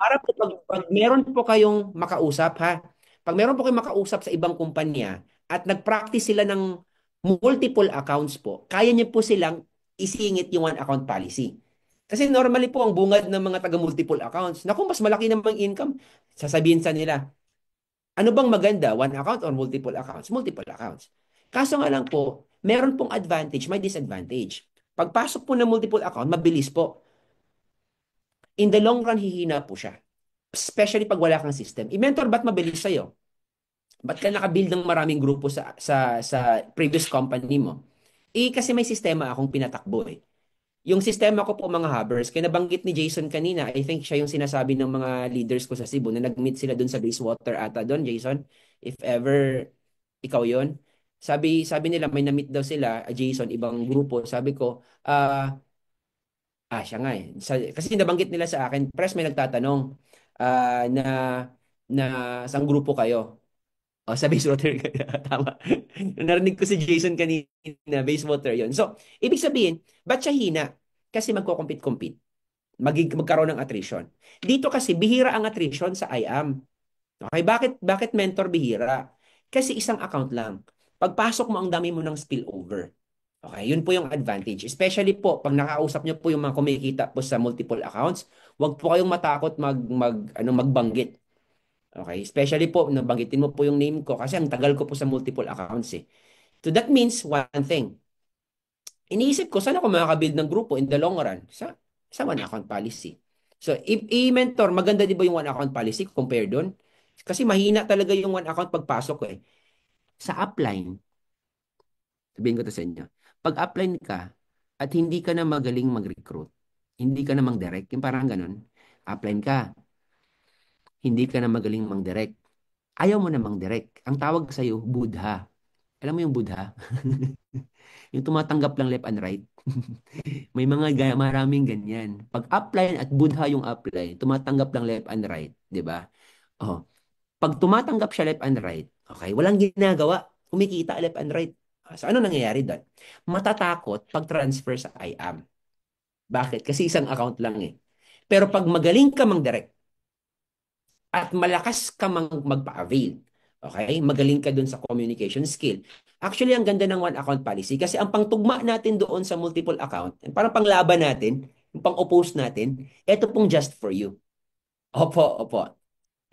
Para po pag meron po kayong makausap ha, pag meron po kayong makausap sa ibang kumpanya at nag-practice sila ng multiple accounts po, kaya niyo po silang isingit yung one account policy. Kasi normally po ang bungad ng mga taga multiple accounts, naku mas malaki namang income, sasabihin sa nila, ano bang maganda, one account or multiple accounts? Multiple accounts. Kaso nga lang po, meron pong advantage, may disadvantage. Pagpasok po ng multiple account, mabilis po. In the long run, hihina po siya. Especially pag wala kang system. I-mentor, ba't mabilis sa'yo? Ba't ka nakabuild ng maraming grupo sa previous company mo? Eh, kasi may sistema akong pinatakbo eh. Yung sistema ko po mga hubbers, kaya nabanggit ni Jason kanina, I think siya yung sinasabi ng mga leaders ko sa Cebu na nag-meet sila dun sa Basewater ata doon, Jason. If ever ikaw yon. Sabi nila may na-meet daw sila, Jason, ibang grupo. Sabi ko, siya nga eh. Kasi nabanggit nila sa akin, press may nagtatanong ah, na na sang grupo kayo. Oh, sa Basewater. Tama. Narinig ko si Jason kanina, Basewater yon. So, ibig sabihin, ba't siya hina? Kasi magko-compete-compete. Magkaroon ng attrition. Dito kasi, bihira ang attrition sa IAM. Okay, bakit mentor bihira? Kasi isang account lang. Pagpasok mo, ang dami mo ng spillover. Okay, yun po yung advantage. Especially po, pag nakausap niyo po yung mga kumikita po sa multiple accounts, huwag po kayong matakot magbanggit. Okay, especially po, nabanggitin mo po yung name ko kasi ang tagal ko po sa multiple accounts eh. So that means one thing. Iniisip ko, saan ako makakabuild ng grupo in the long run? Sa one account policy. So, if i-mentor, maganda di ba yung one account policy compare doon? Kasi mahina talaga yung one account pagpasok ko eh. Sa upline, sabihin ko to sa inyo, pag upline ka at hindi ka na magaling mag-recruit, hindi ka na mang-direct, yung parang ganun, upline ka, hindi ka na magaling mang-direct, ayaw mo na mang-direct. Ang tawag sa'yo, Budha. Alam mo yung Budha? Yung tumatanggap lang left and right. May maraming ganyan. Pag upline at Budha yung upline, tumatanggap lang left and right, 'di ba? Oh, pag tumatanggap siya left and right, okay, walang ginagawa, kumikita left and right. So ano nangyayari doon? Matatakot pag transfer sa IAM. Bakit? Kasi isang account lang eh. Pero pag magaling ka mang direct at malakas ka magpa-avail, okay? Magaling ka dun sa communication skill. Actually, ang ganda ng one account policy kasi ang pangtugma natin doon sa multiple account, parang panglaban natin, yung pang-oppose natin, ito pong just for you. Opo, opo.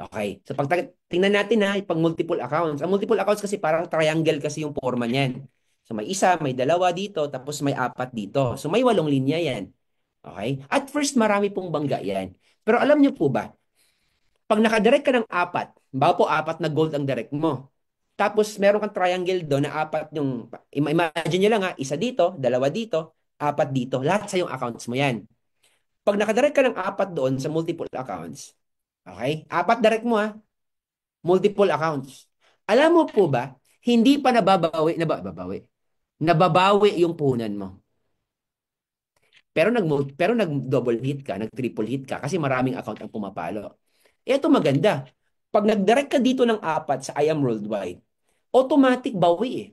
Okay. So pag tingnan natin ha, pag multiple accounts. Ang multiple accounts kasi parang triangle kasi yung forma niyan. So may isa, may dalawa dito, tapos may apat dito. So may 8 linya yan. Okay? At first, marami pong bangga yan. Pero alam niyo po ba, pag nakadirect ka ng apat, bago po apat na gold ang direct mo. Tapos meron kang triangle doon na apat yung, imagine nyo lang ha, isa dito, dalawa dito, apat dito. Lahat sa yung accounts mo yan. Pag nakadirect ka ng apat doon sa multiple accounts, okay? Apat direct mo ha, multiple accounts. Alam mo po ba, hindi pa nababawi yung puhunan mo. Pero nag-double hit ka, nag-triple hit ka kasi maraming account ang pumapalo. Ito maganda. Pag nag-direct ka dito ng apat sa I Am Worldwide, automatic bawi eh.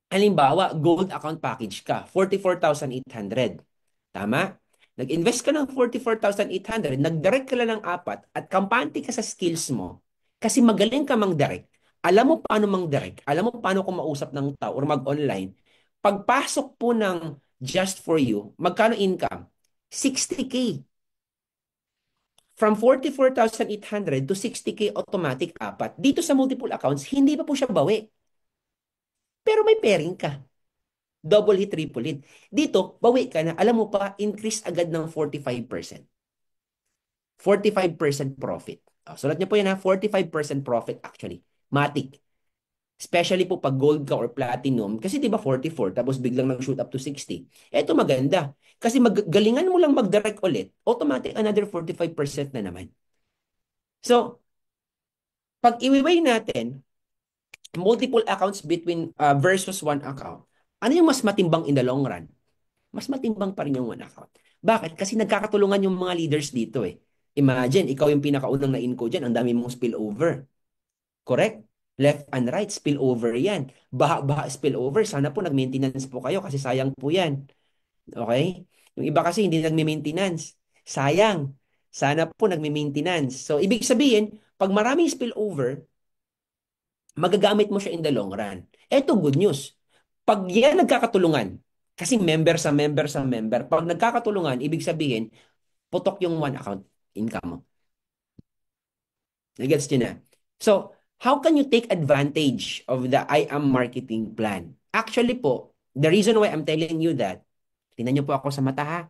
Halimbawa, gold account package ka, 44,800. Tama? Nag-invest ka ng 44,800, nag-direct ka lang ng apat at kampante ka sa skills mo kasi magaling ka mang-direct. Alam mo paano mang-direct, alam mo paano kumausap ng tao or mag-online. Pagpasok po ng just for you, magkano income? 60K. From 44,800 to 60K automatic apat. Dito sa multiple accounts, hindi pa po siya bawi. Pero may pairing ka. Double hit, triple hit. Dito, bawi ka na. Alam mo pa, increase agad ng 45%. 45% profit. Sulat niyo po yan ha, 45% profit actually. Matic. Especially po pag gold ka or platinum. Kasi di ba 44, tapos biglang nag-shoot up to 60. Eto maganda. Kasi galingan mo lang mag-direct ulit, automatic another 45% na naman. So, pag i-weigh natin, multiple accounts between versus one account, ano yung mas matimbang in the long run? Mas matimbang pa rin yung one account. Bakit? Kasi nagkakatulungan yung mga leaders dito eh. Imagine, ikaw yung pinakaunang na-inco dyan, ang dami mong spillover. Correct? Left and right, spillover yan. Baha-baha spillover. Sana po nag-maintenance po kayo kasi sayang po yan. Okay? Yung iba kasi hindi nagme-maintenance. Sayang. Sana po nagme-maintenance. So, ibig sabihin, pag maraming spillover, magagamit mo siya in the long run. Eto, good news. Pag yan nagkakatulungan, kasi member sa member sa member, pag nagkakatulungan, ibig sabihin, putok yung one account income mo. Nagets nyo na? So, how can you take advantage of the I am marketing plan? Actually po, the reason why I'm telling you that, tingnan nyo po ako sa mata ha.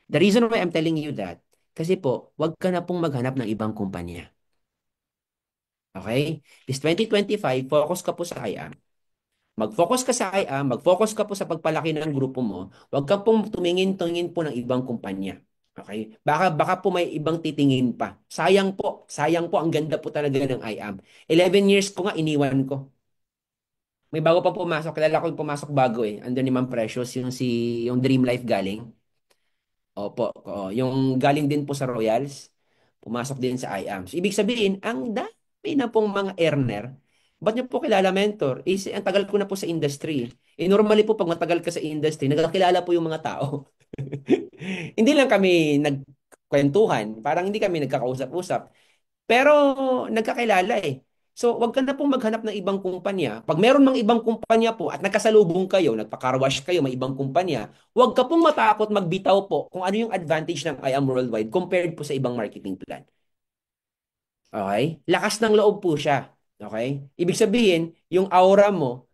The reason why I'm telling you that, kasi po, wag ka na pong maghanap ng ibang kumpanya. Okay? This 2025, focus ka po sa IAM. Mag-focus ka sa IAM, mag-focus ka po sa pagpalaki ng grupo mo. Huwag ka pong tumingin-tingin po ng ibang kumpanya. Okay? Baka po may ibang titingin pa. Sayang po, ang ganda po talaga ng IAM. 11 years ko nga, iniwan ko. May bago pa pumasok, kilala ko yung pumasok bago eh. Under ni Ma'am Precious, yung Dream Life galing. Opo, oo. Yung galing din po sa Royals, pumasok din sa IAM. So, ibig sabihin, ang dami na pong mga earner. Ba't niyo po kilala mentor? Ang tagal ko na po sa industry. Normally po, pag matagal ka sa industry, nagkakilala po yung mga tao. Hindi lang kami nagkwentuhan, parang hindi kami nagkakausap-usap. Pero nagkakilala eh. So, wag ka na pong maghanap ng ibang kumpanya. Pag meron mang ibang kumpanya po at nagkasalubong kayo, nagpa-car wash kayo, may ibang kumpanya, wag ka pong matakot magbitaw po kung ano yung advantage ng I Am Worldwide compared po sa ibang marketing plan. Okay? Lakas ng loob po siya. Okay? Ibig sabihin, yung aura mo,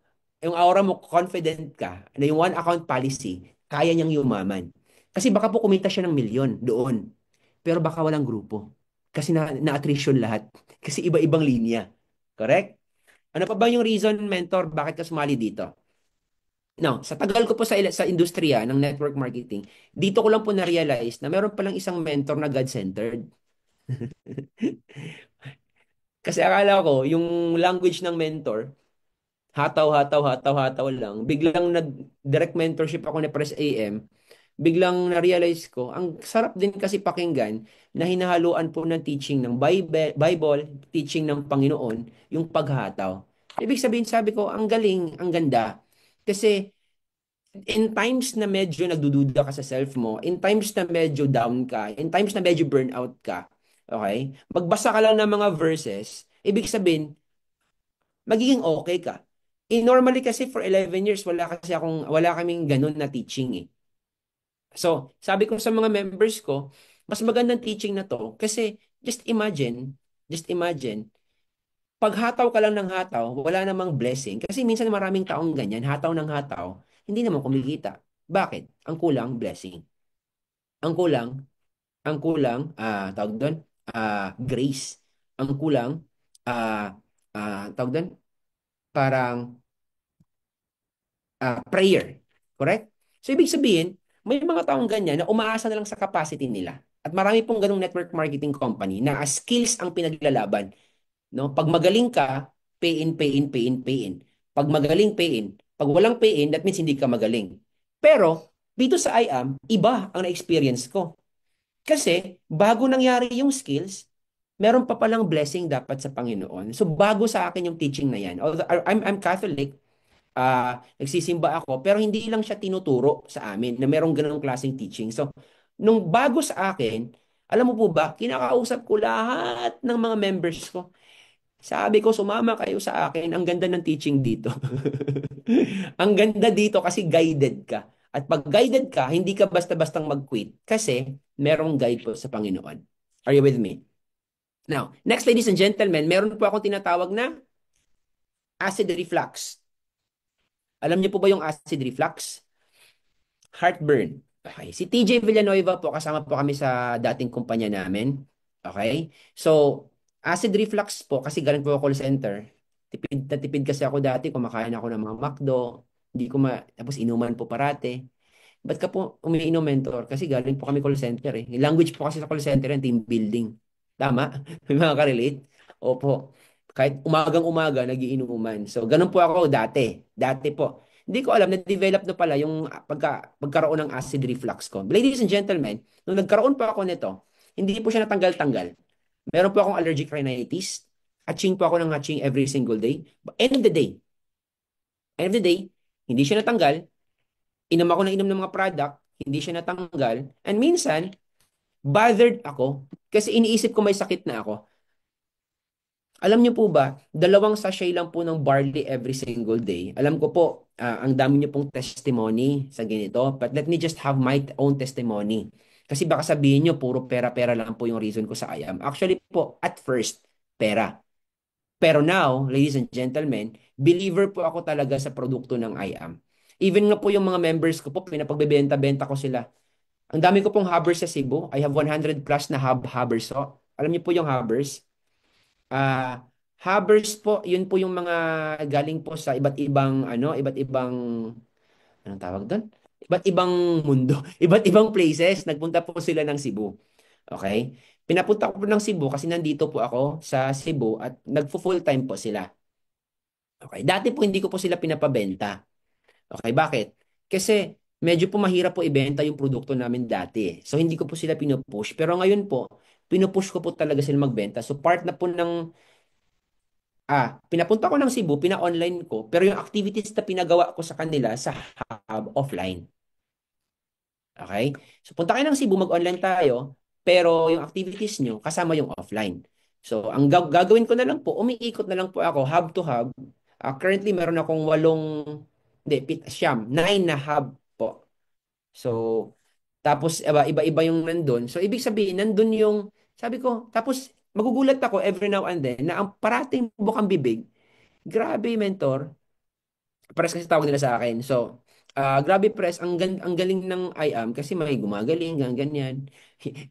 confident ka na yung one account policy, kaya niyang yumaman. Kasi baka po kumita siya ng milyon doon. Pero baka walang grupo. Kasi na-attrition lahat. Kasi iba-ibang linya. Correct? Ano pa ba yung reason, mentor, bakit ka sumali dito? Now, sa tagal ko po sa industriya ng network marketing, dito ko lang po na-realize na meron palang isang mentor na God-centered. Kasi akala ko, yung language ng mentor, hataw, hataw, hataw, hataw lang. Biglang nag-direct mentorship ako ni Press AM. Biglang na-realize ko, ang sarap din kasi pakinggan na hinahaluan po ng teaching ng Bible, teaching ng Panginoon, yung paghataw. Ibig sabihin, sabi ko, ang galing, ang ganda. Kasi in times na medyo nagdududa ka sa self mo, in times na medyo down ka, in times na medyo burnout ka, okay? Magbasa ka lang ng mga verses, ibig sabihin, magiging okay ka. Normally kasi for 11 years, wala kaming ganun na teaching eh. So, sabi ko sa mga members ko, mas magandang teaching na to kasi just imagine, pag hataw ka lang ng hataw, wala namang blessing. Kasi minsan maraming taong ganyan, hataw ng hataw, hindi naman kumikita. Bakit? Ang kulang, blessing. Ang kulang, tawag doon, grace. Ang kulang, tawag doon, parang prayer. Correct? So, ibig sabihin, may mga taong ganyan na umaasa na lang sa capacity nila. At marami pong ganong network marketing company na skills ang pinaglalaban. No? Pag magaling ka, pay in, pay in, pay in, pay in. Pag magaling, pay in. Pag walang pay in, that means hindi ka magaling. Pero, dito sa IAM, iba ang na-experience ko. Kasi, bago nangyari yung skills, meron pa palang blessing dapat sa Panginoon. So, bago sa akin yung teaching na yan. Although, I'm Catholic, nagsisimba ako, pero hindi lang siya tinuturo sa amin na merong ganong klaseng teaching. So, nung bago sa akin, alam mo po ba, kinakausap ko lahat ng mga members ko. Sabi ko, sumama kayo sa akin. Ang ganda ng teaching dito. Ang ganda dito kasi guided ka. At pag guided ka, hindi ka basta-bastang mag-quit kasi merong guide po sa Panginoon. Are you with me? Now, next, ladies and gentlemen, meron po akong tinatawag na acid reflux. Alam niyo po ba yung acid reflux? Heartburn. Okay. Si TJ Villanueva po, kasama po kami sa dating kumpanya namin. Okay? So, acid reflux po, kasi galing po ako call center. Tipid na tipid kasi ako dati, kumakain ako ng mga McDo. Hindi ko tapos inuman po parate. Ba't ka po umiinom, mentor? Kasi galing po kami call center eh. Yung language po kasi sa call center yan, team building. Tama? May mga ka-relate? Opo. Kahit umagang-umaga, nagiinuman. So, ganun po ako dati. Dati po. Hindi ko alam, na-develop na pala yung pagkaroon ng acid reflux ko. Ladies and gentlemen, nung nagkaroon po ako nito, hindi po siya natanggal-tanggal. Meron po akong allergic rhinitis. Hatching po ako ng hatching every single day. But end of the day, hindi siya natanggal. Inom ako ng inom ng mga product, hindi siya natanggal. And minsan, Bothered ako kasi iniisip ko may sakit na ako. Alam niyo po ba, 2 sachet lang po ng barley every single day. Alam ko po, ang dami niyo pong testimony sa ganito. But let me just have my own testimony. Kasi baka sabihin niyo, puro pera-pera lang po yung reason ko sa IAM. Actually po, at first, pera. Pero now, ladies and gentlemen, believer po ako talaga sa produkto ng IAM. Even nga po yung mga members ko po, pinapagbebenta-benta ko sila. Ang dami ko pong hubbers sa Cebu. I have 100 plus na hubbers. So, alam niyo po yung hubbers? Ah, Hubbers po, yun po yung mga galing po sa iba't ibang iba't ibang anong tawag doon? Iba't ibang mundo, iba't ibang places. Nagpunta po sila ng Cebu. Okay? Pinapunta ko po ng Cebu kasi nandito po ako sa Cebu at nagfo-full time po sila. Okay? Dati po hindi ko po sila pinapabenta. Okay, bakit? Kasi medyo po mahirap po ibenta yung produkto namin dati. So hindi ko po sila pinupush. Pero ngayon po, pinupush ko po talaga sila magbenta. So part na po ng pinapunta ko ng Cebu, pina-online ko, pero yung activities na pinagawa ko sa kanila sa hub, offline. Okay? So punta kayo ng Cebu, mag-online tayo, pero yung activities nyo, kasama yung offline. So ang gagawin ko na lang po, umiikot na lang po ako, hub to hub. Currently, meron akong 9 na hub po. So, tapos iba-iba yung nandun. So, ibig sabihin, nandun yung, sabi ko, tapos magugulat ako every now and then na ang parating bukang bibig, grabe, mentor. Press kasi tawag nila sa akin. So, grabe press, ang galing ng IAM kasi may gumagaling, ganyan.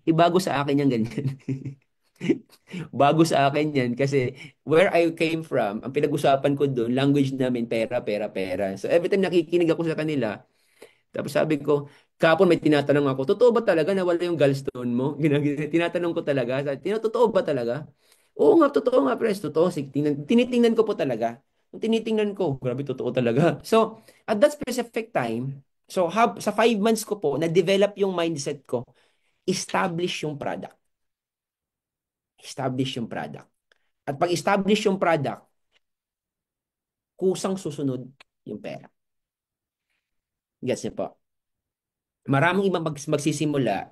Ibago sa akin yung ganyan. Bago sa akin yan kasi where I came from, ang pinag-usapan ko doon, language namin, pera, pera, pera. So every time nakikinig ako sa kanila, tapos sabi ko, kapon may tinatanong ako, totoo ba talaga na wala yung gallstone mo? Tinatanong ko talaga, totoo ba talaga? Oo nga, totoo nga, pres, totoo. Sige, tinitingnan ko po talaga. Kung tinitingnan ko, grabe, totoo talaga. So, at that specific time, so sa 5 months ko po, na-develop yung mindset ko, establish yung product. Establish yung product. At pag establish yung product, kusang susunod yung pera. Gets niyo po? Maraming ibang magsisimula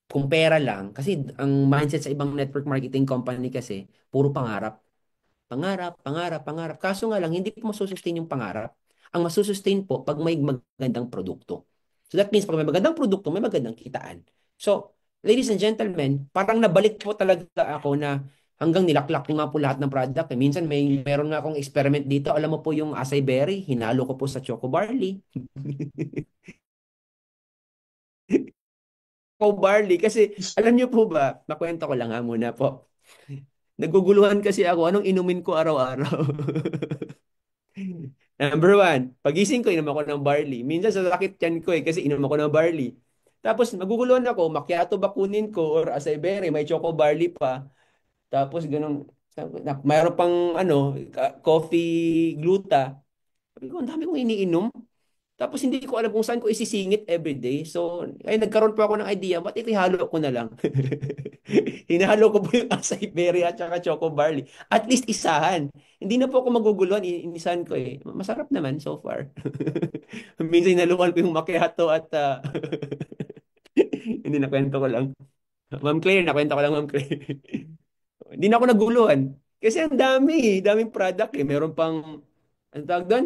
kung pera lang, kasi ang mindset sa ibang network marketing company kasi, puro pangarap. Pangarap, pangarap, pangarap. Kaso nga lang, hindi po masusustain yung pangarap. Ang masusustain po pag may magandang produkto. So that means pag may magandang produkto, may magandang kitaan. So, ladies and gentlemen, parang nabalik po talaga ako na hanggang nilaklak ko nga po lahat ng product. Minsan meron nga akong experiment dito. Alam mo po yung acai berry, hinalo ko po sa choco barley. Choco barley kasi alam niyo po ba, nakwento ko lang muna po. Naguguluhan kasi ako anong inumin ko araw-araw. Number one, pagising ko, inom ako ng barley. Minsan sa sakit yan ko kasi inom ako ng barley. Tapos maguguluhan ako, macchiato ba kunin ko or acai berry, may choco barley pa. Tapos ganun, mayroon pang coffee gluta. Sabi ko, ang dami kong iniinom. Tapos hindi ko alam kung saan ko isisingit everyday. So, ay nagkaroon pa ako ng idea, ba't ito ihalo ko na lang? Hinalo ko po yung acai berry at saka choco barley. At least isahan. Hindi na po ako maguguluhan, inisahan ko eh. Masarap naman so far. Minsan hinaluan ko yung macchiato at hindi nakwento ko lang. Ma'am Claire, nakwento ko lang Ma'am Claire. Hindi na ako naguluhan. Kasi ang dami, daming product eh. Meron pang, ano tawag doon?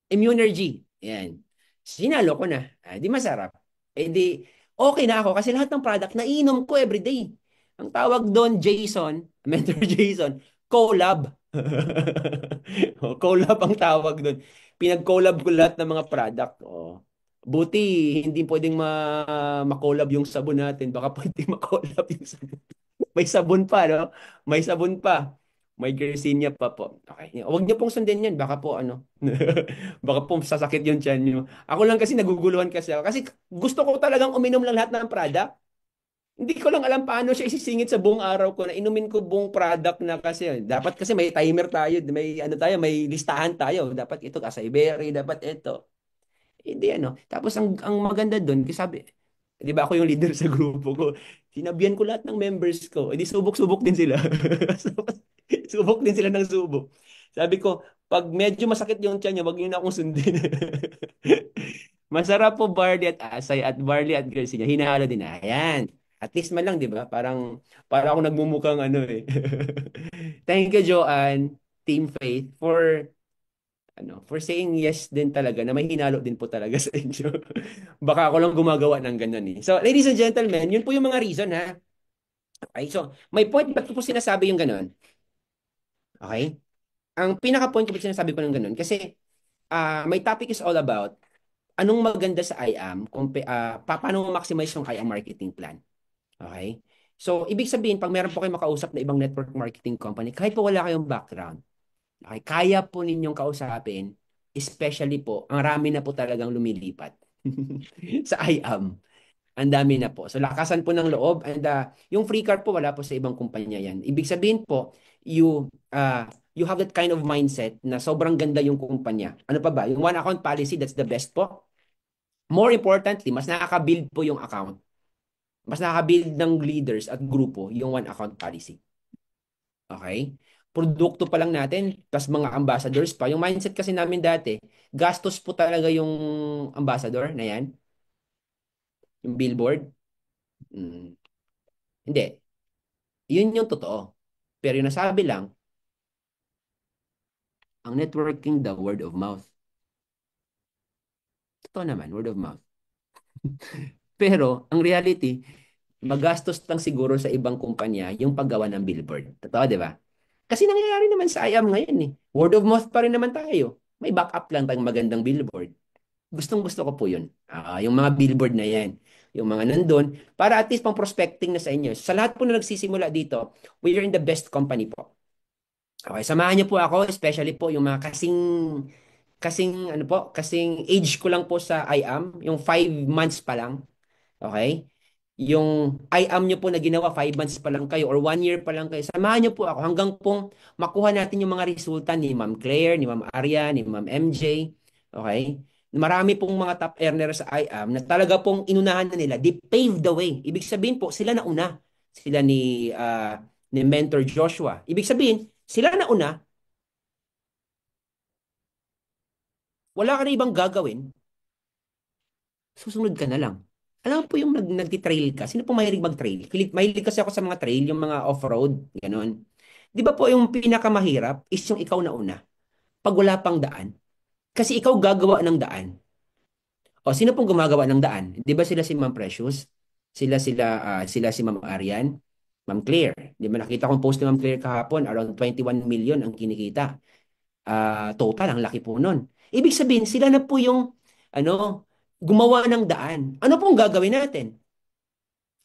Immunergy. Yan. Sinalo ko na. Di masarap. Di, okay na ako kasi lahat ng product naiinom ko everyday. Ang tawag doon, Jason, Mentor Jason, collab. Collab ang tawag doon. Pinag-collab ko lahat ng mga product. Buti, hindi pwedeng ma-collab yung sabon natin. Baka pwedeng ma-collab yung sabon. May sabon pa, no? May sabon pa. May Garcinia pa po. Okay. Huwag niyo pong sundin yan. Baka po, baka po sasakit yung tiyan niyo. Ako lang kasi naguguluhan kasi ako. Kasi gusto ko talagang uminom lang lahat ng product. Hindi ko lang alam paano siya isisingit sa buong araw ko na inumin ko buong product na kasi. Dapat kasi may timer tayo. May ano tayo, may listahan tayo. Dapat ito, acai berry, dapat ito. Hindi Tapos ang maganda doon, kasi sabi, 'di ba ako yung leader sa grupo ko. Sinabihan ko lahat ng members ko. Edi subok-subok din sila. Subok din sila ng subok. Sabi ko, pag medyo masakit yung tiyan niyo, wag niyo na akong sundin. Masarap po barley at asay at barley at Garcia. Hinahalo din. Ayan. At least man lang, di ba? Para ako nagmumukhang ano eh. Thank you, Joanne, Team Faith, for saying yes din talaga na may hinalo din po talaga sa inyo. Baka ako lang gumagawa ng ganun eh. So, ladies and gentlemen, yun po yung mga reason ha. Okay, so may point ba't ko po sinasabi yung ganun? Okay? Ang pinaka-point ko ba't sinasabi ko ng ganun? Kasi my topic is all about anong maganda sa IAM, paano mo maximize yung IAM marketing plan. Okay? So, ibig sabihin, pag meron po kayong makausap na ibang network marketing company, kahit po wala kayong background, okay, kaya po ninyong kausapin, especially po, ang rami na po talagang lumilipat sa IAM. Ang dami na po. So, lakasan po ng loob. And yung free card po, wala po sa ibang kumpanya yan. Ibig sabihin po, you have that kind of mindset na sobrang ganda yung kumpanya. Ano pa ba? Yung one account policy, that's the best po. More importantly, mas nakaka-build po yung account. Mas nakaka-build ng leaders at grupo yung one account policy. Okay? Produkto pa lang natin, tas mga ambassadors pa. Yung mindset kasi namin dati, gastos po talaga yung ambassador na yan, yung billboard. Mm, hindi. Yun yung totoo. Pero yung nasabi lang, ang networking daw, word of mouth. Totoo naman, word of mouth. Pero, ang reality, magastos lang siguro sa ibang kumpanya yung paggawa ng billboard. Totoo, di ba? Kasi nangyayari naman sa IAM ngayon eh. Word of mouth pa rin naman tayo. May backup lang tayong magandang billboard. Gustong gusto ko po yun. Yung mga billboard na yan. Yung mga nandun. Para at least pang prospecting na sa inyo. Sa lahat po na nagsisimula dito, we are in the best company po. Okay, samahan niyo po ako, especially po yung mga kasing age ko lang po sa IAM, yung 5 months pa lang. Okay? Yung IAM nyo po na ginawa, 5 months pa lang kayo or 1 year pa lang kayo, samahan nyo po ako hanggang pong makuha natin yung mga resulta ni Ma'am Claire, ni Ma'am Arya, ni Ma'am MJ. Okay? Marami pong mga top earners sa IAM na talaga pong inunahan na nila. They paved the way. Ibig sabihin po, sila na una. Sila ni Mentor Joshua. Ibig sabihin, sila na una, wala ka na ibang gagawin, susunod ka na lang. Alam mo po yung nagti-trail ka. Sino po mahilig mag-trail? Mahilig kasi ako sa mga trail, yung mga off-road, ganun. Di ba po yung pinakamahirap is yung ikaw na una, pag wala pang daan. Kasi ikaw gagawa ng daan. O, sino pong gumagawa ng daan? Di ba sila si Ma'am Precious? Sila si Ma'am Arian? Ma'am Claire. Di ba nakita kong post ni Ma'am Claire kahapon, around 21 million ang kinikita. Total, ang laki po nun. Ibig sabihin, sila na po yung gumawa ng daan. Ano pong gagawin natin?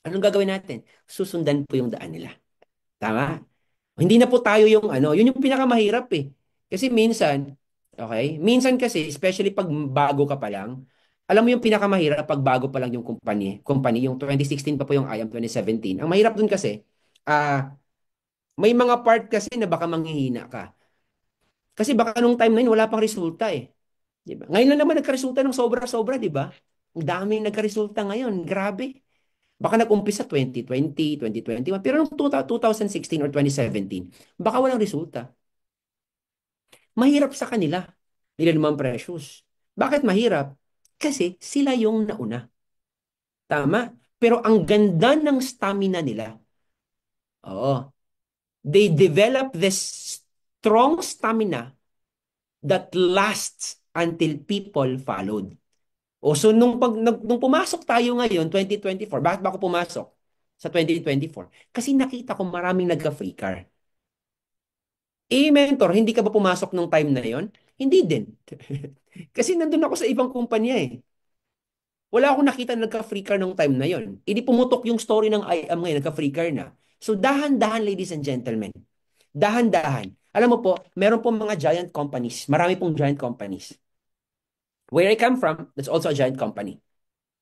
Anong gagawin natin? Susundan po yung daan nila. Tama? Hindi na po tayo yung yun yung pinakamahirap eh. Kasi minsan, okay? Minsan kasi, especially pag bago ka pa lang, alam mo yung pinakamahirap pag bago pa lang yung company, yung 2016 pa po yung IAM 2017. Ang mahirap dun kasi, may mga part kasi na baka manghihina ka. Kasi baka nung time na yun, wala pang resulta eh. Di ba? Ngayon lang naman nagkaresulta ng sobra-sobra, di ba? Ang daming nagkaresulta ngayon. Grabe. Baka nag-umpisa 2020, 2021, pero noong 2016 or 2017, baka walang resulta. Mahirap sa kanila. Nila naman precious. Bakit mahirap? Kasi sila yung nauna. Tama? Pero ang ganda ng stamina nila. Oo. They develop this strong stamina that lasts until people followed. O so nung pumasok tayo ngayon, 2024, bakit ba ako pumasok sa 2024? Kasi nakita ko maraming nagka-free car. Mentor, hindi ka ba pumasok nung time na yon? Hindi din. Kasi nandun ako sa ibang kumpanya eh. Wala akong nakita na nagka-free car nung time na yon. Hindi pumutok yung story ng IAM ngayon, nagka-free car na. So dahan-dahan, ladies and gentlemen. Dahan-dahan. Alam mo po, meron po mga giant companies. Marami pong giant companies. Where I come from, that's also a giant company.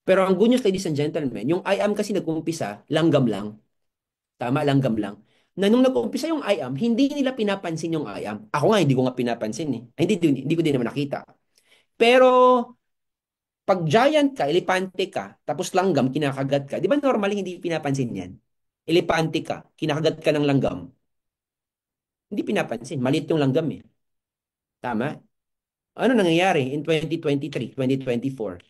Pero ang good news, ladies and gentlemen, yung IAM kasi nag-umpisa, langgam lang. Tama, langgam lang. Na nung nag-umpisa yung IAM, hindi nila pinapansin yung IAM. Ako nga, hindi ko nga pinapansin eh. Ay, hindi ko din naman nakita. Pero, pag giant ka, elepante ka, tapos langgam, kinakagat ka, di ba normally hindi pinapansin yan? Elepante ka, kinakagat ka ng langgam. Hindi pinapansin. Maliit yung langgam eh. Tama? Ano nangyayari in 2023, 2024?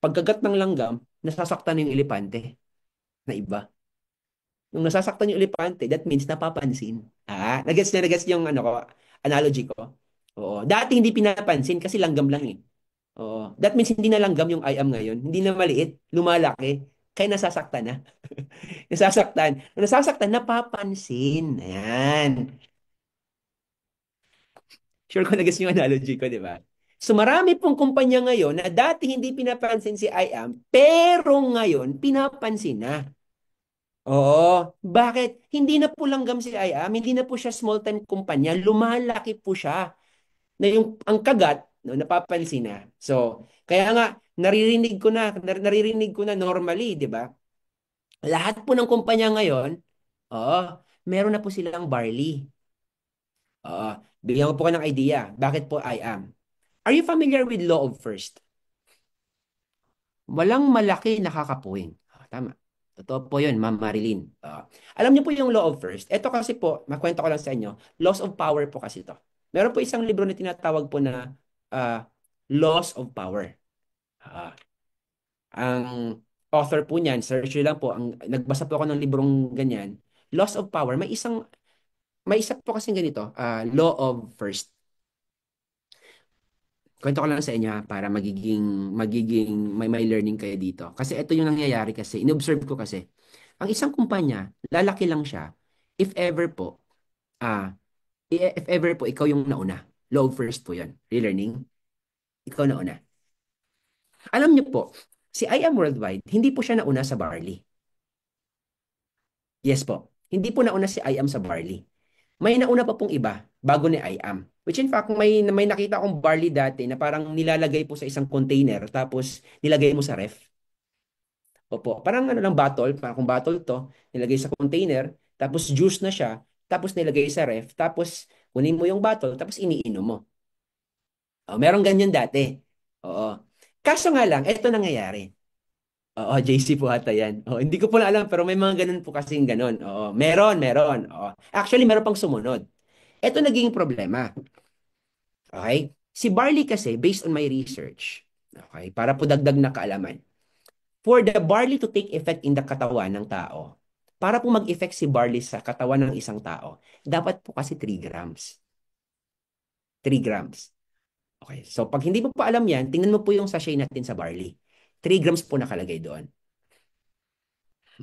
Pagkagat ng langgam, nasasaktan na yung elepante na iba. Nung nasasaktan yung elepante, that means napapansin. Nagets yung ano ko, analogy ko. Oo. Dati hindi pinapansin kasi langgam lang eh. Oo. That means hindi na langgam yung I am ngayon. Hindi na maliit, lumalaki. Kaya nasasaktan na. Nasasaktan. Nung nasasaktan, napapansin. Ayan. Sure ko na-guess yung analogy ko, di ba? So marami pong kumpanya ngayon na dati hindi pinapansin si I am, pero ngayon pinapansin na. Oo. Bakit? Hindi na po langgam si I am, hindi na po siya small time kumpanya, lumalaki po siya. Na yung ang kagat, no, napapansin na. So, kaya nga naririnig ko na normally, 'di ba? Lahat po ng kumpanya ngayon, oo, meron na po silang barley. Oo. Bigyan ko po kayo ng idea. Bakit po I am? Are you familiar with law of first? Walang malaki nakakapuwing. Tama. Totoo po yun, Ma'am Marilyn. Alam niyo po yung law of first. Ito kasi po, makwento ko lang sa inyo, laws of power po kasi to. Meron po isang libro na tinatawag po na Laws of Power. Ah, ang author po niyan, search nyo lang po, nagbasa po ako ng librong ganyan. Laws of Power, may isa po kasi ganito, Law of First. Kwento ko lang sa inyo para magiging may learning kayo dito. Kasi ito yung nangyayari kasi, inobserve ko kasi. Ang isang kumpanya, lalaki lang siya if ever po, ah, if ever po ikaw yung nauna. Law of first po 'yon. Relearning, ikaw nauna. Alam niyo po, si I Am Worldwide, hindi po siya nauna sa barley. Yes po. Hindi po nauna si I Am sa barley. May nauna pa pong iba bago ni I Am. Which in fact, may nakita akong barley dati na parang nilalagay po sa isang container tapos nilagay mo sa ref. Opo, parang ano lang bottle, parang kung bottle to, nilagay sa container, tapos juice na siya, tapos nilagay sa ref, tapos kunin mo yung bottle, tapos iniinom mo. Merong ganyan dati. Oo. Kaso nga lang, ito nangyayari. Oo, JC po ata yan. Hindi ko po na alam, pero may mga ganun po kasing ganun. Oo, meron. Oo. Actually, meron pang sumunod. Ito naging problema. Okay? Si barley kasi, based on my research, okay, para po dagdag na kaalaman, for the barley to take effect in the katawan ng tao, para po mag-effect si barley sa katawan ng isang tao, dapat po kasi 3 grams. 3 grams. Okay, so pag hindi mo pa alam yan, tingnan mo po yung sachet natin sa barley. 3 grams po nakalagay doon.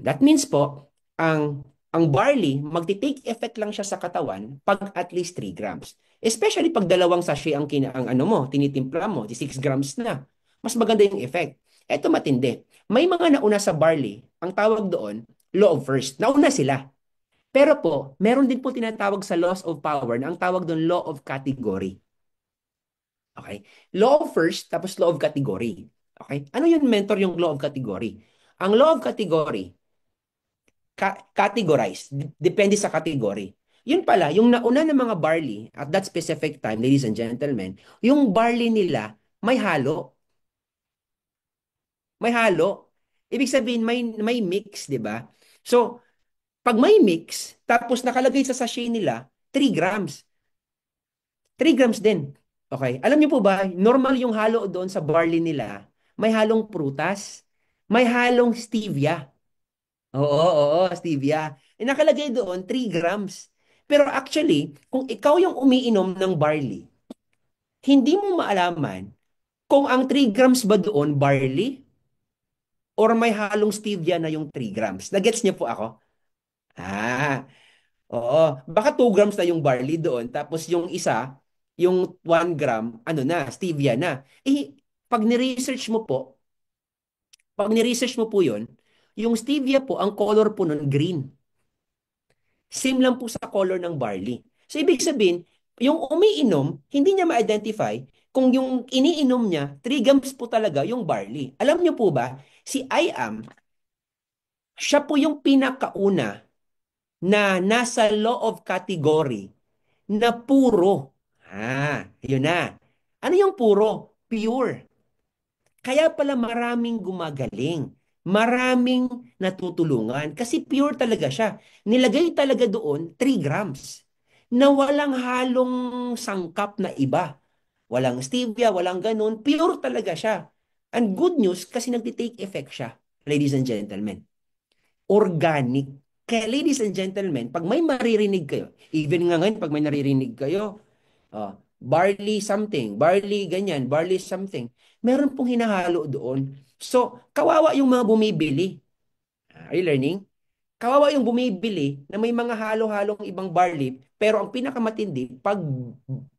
That means po, ang barley, magti-take effect lang siya sa katawan pag at least 3 grams. Especially pag dalawang sachet ang ano mo, tinitimpla mo, di 6 grams na. Mas maganda yung effect. Eto matindi. May mga nauna sa barley, ang tawag doon, law of first. Nauna sila. Pero po, meron din po tinatawag sa laws of power na ang tawag doon law of category. Okay? Law of first, tapos law of category. Okay? Ano yung mentor yung law of category? Ang law of category, categorize. Depende sa category. Yun pala, yung nauna ng mga barley at that specific time, ladies and gentlemen, yung barley nila may halo. May halo. Ibig sabihin, may mix, di ba? So, pag may mix, tapos nakalagay sa sachet nila, 3 grams. 3 grams din. Okay. Alam niyo po ba, normal yung halo doon sa barley nila, may halong prutas, may halong stevia. Stevia. Nakalagay doon 3 grams. Pero actually, kung ikaw yung umiinom ng barley, hindi mo maalaman kung ang 3 grams ba doon barley or may halong stevia na yung 3 grams. Nagets niyo po ako? Ah, oo. Baka 2 grams na yung barley doon, tapos yung isa, yung 1 gram, ano na, stevia na. Pag ni-research mo po, pag ni-research mo po yun, yung stevia po, ang color po nun, green. Same lang po sa color ng barley. So, ibig sabihin, yung umiinom, hindi niya ma-identify kung yung iniinom niya, 3 grams po talaga yung barley. Alam niyo po ba, si I am, siya po yung pinakauna na nasa law of category na puro. Yun na. Ano yung puro? Pure. Kaya pala maraming gumagaling. Maraming natutulungan. Kasi pure talaga siya. Nilagay talaga doon 3 grams na walang halong sangkap na iba. Walang stevia, walang ganun. Pure talaga siya. And good news, kasi nagtitake effect siya, ladies and gentlemen. Organic. Kaya ladies and gentlemen, pag may maririnig kayo, even nga ngayon, pag may naririnig kayo, barley something, barley ganyan, barley something, meron pong hinahalo doon. So, kawawa yung mga bumibili. Are you learning? Kawawa yung bumibili na may mga halo-halong ibang barley, pero ang pinakamatindi, pag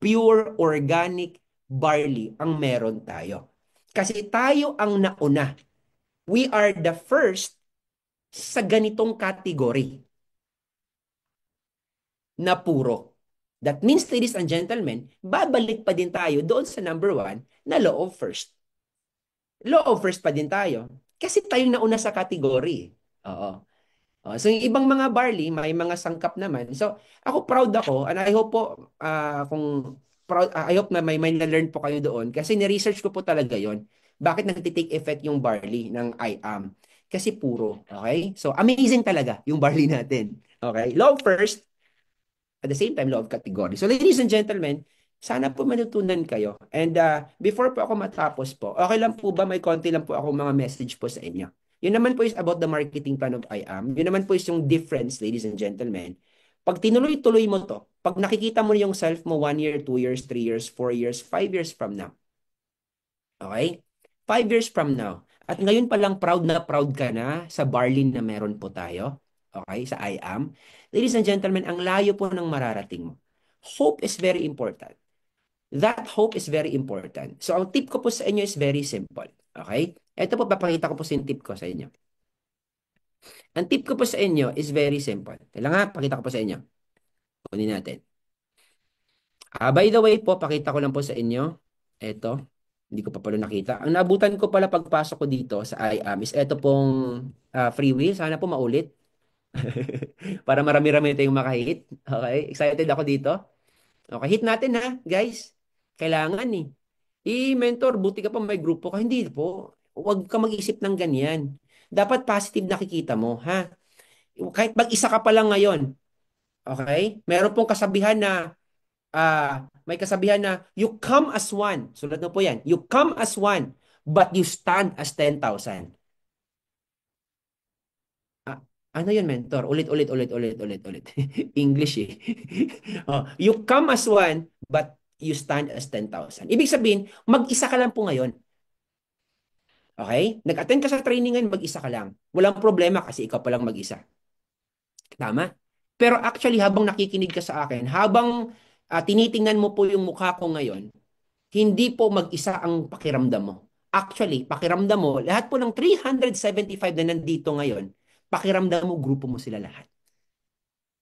pure organic barley ang meron tayo. Kasi tayo ang nauna. We are the first sa ganitong category na puro. That means, ladies and gentlemen, babalik pa din tayo doon sa number one na law of first. Law of first pa din tayo. Kasi tayo nauna sa category. Oo. So yung ibang mga barley, may mga sangkap naman. So ako proud ako and I hope po kung proud I hope na may na-learn po kayo doon kasi ni-research ko po talaga 'yon. Bakit nagti-take effect yung barley ng IAM? Kasi puro, okay? So amazing talaga yung barley natin. Okay? Law first, at the same time law of category. So ladies and gentlemen, sana po matutunan kayo. And before po ako matapos po, okay lang po ba may konti lang po ako mga message po sa inyo. Yun naman po is about the marketing plan of IAM. Yun naman po is yung difference, ladies and gentlemen. Pag tinuloy-tuloy mo to, pag nakikita mo yung self mo 1 year, 2 years, 3 years, 4 years, 5 years from now. Okay? 5 years from now. At ngayon pa lang proud na proud ka na sa barley na meron po tayo. Okay? Sa IAM. Ladies and gentlemen, ang layo po ng mararating mo. Hope is very important. That hope is very important. So, ang tip ko po sa inyo is very simple. Okay? Ito po, papakita ko po sa tip ko sa inyo. Ang tip ko po sa inyo is very simple. Kailangan pakita ko po sa inyo. Kunin natin. By the way po, pakita ko lang po sa inyo. Ito. Hindi ko pa pala nakita. Ang naabutan ko pala pagpasok ko dito sa IAM is ito pong free will. Sana po maulit. Para marami-rami tayong makahit. Okay? Excited ako dito. Okay, hit natin ha, guys. Kailangan eh. Mentor, buti ka pa may grupo ka. Hindi po. Huwag ka mag-isip ng ganyan. Dapat positive nakikita mo, ha? Kahit mag-isa ka pa lang ngayon, okay? Meron pong kasabihan na, may kasabihan na, you come as one. Sulat mo po yan. You come as one, but you stand as 10,000. Ah, ano yun, mentor? Ulit, ulit, ulit, ulit, ulit, ulit. English eh. You come as one, but you stand as 10,000. Ibig sabihin, mag-isa ka lang po ngayon. Okay? Nag-attend ka sa training ngayon, mag-isa ka lang. Walang problema kasi ikaw pa lang mag-isa. Tama? Pero actually, habang nakikinig ka sa akin, habang tinitingnan mo po yung mukha ko ngayon, hindi po mag-isa ang pakiramdam mo. Actually, pakiramdam mo, lahat po ng 375 na nandito ngayon, pakiramdam mo, grupo mo sila lahat.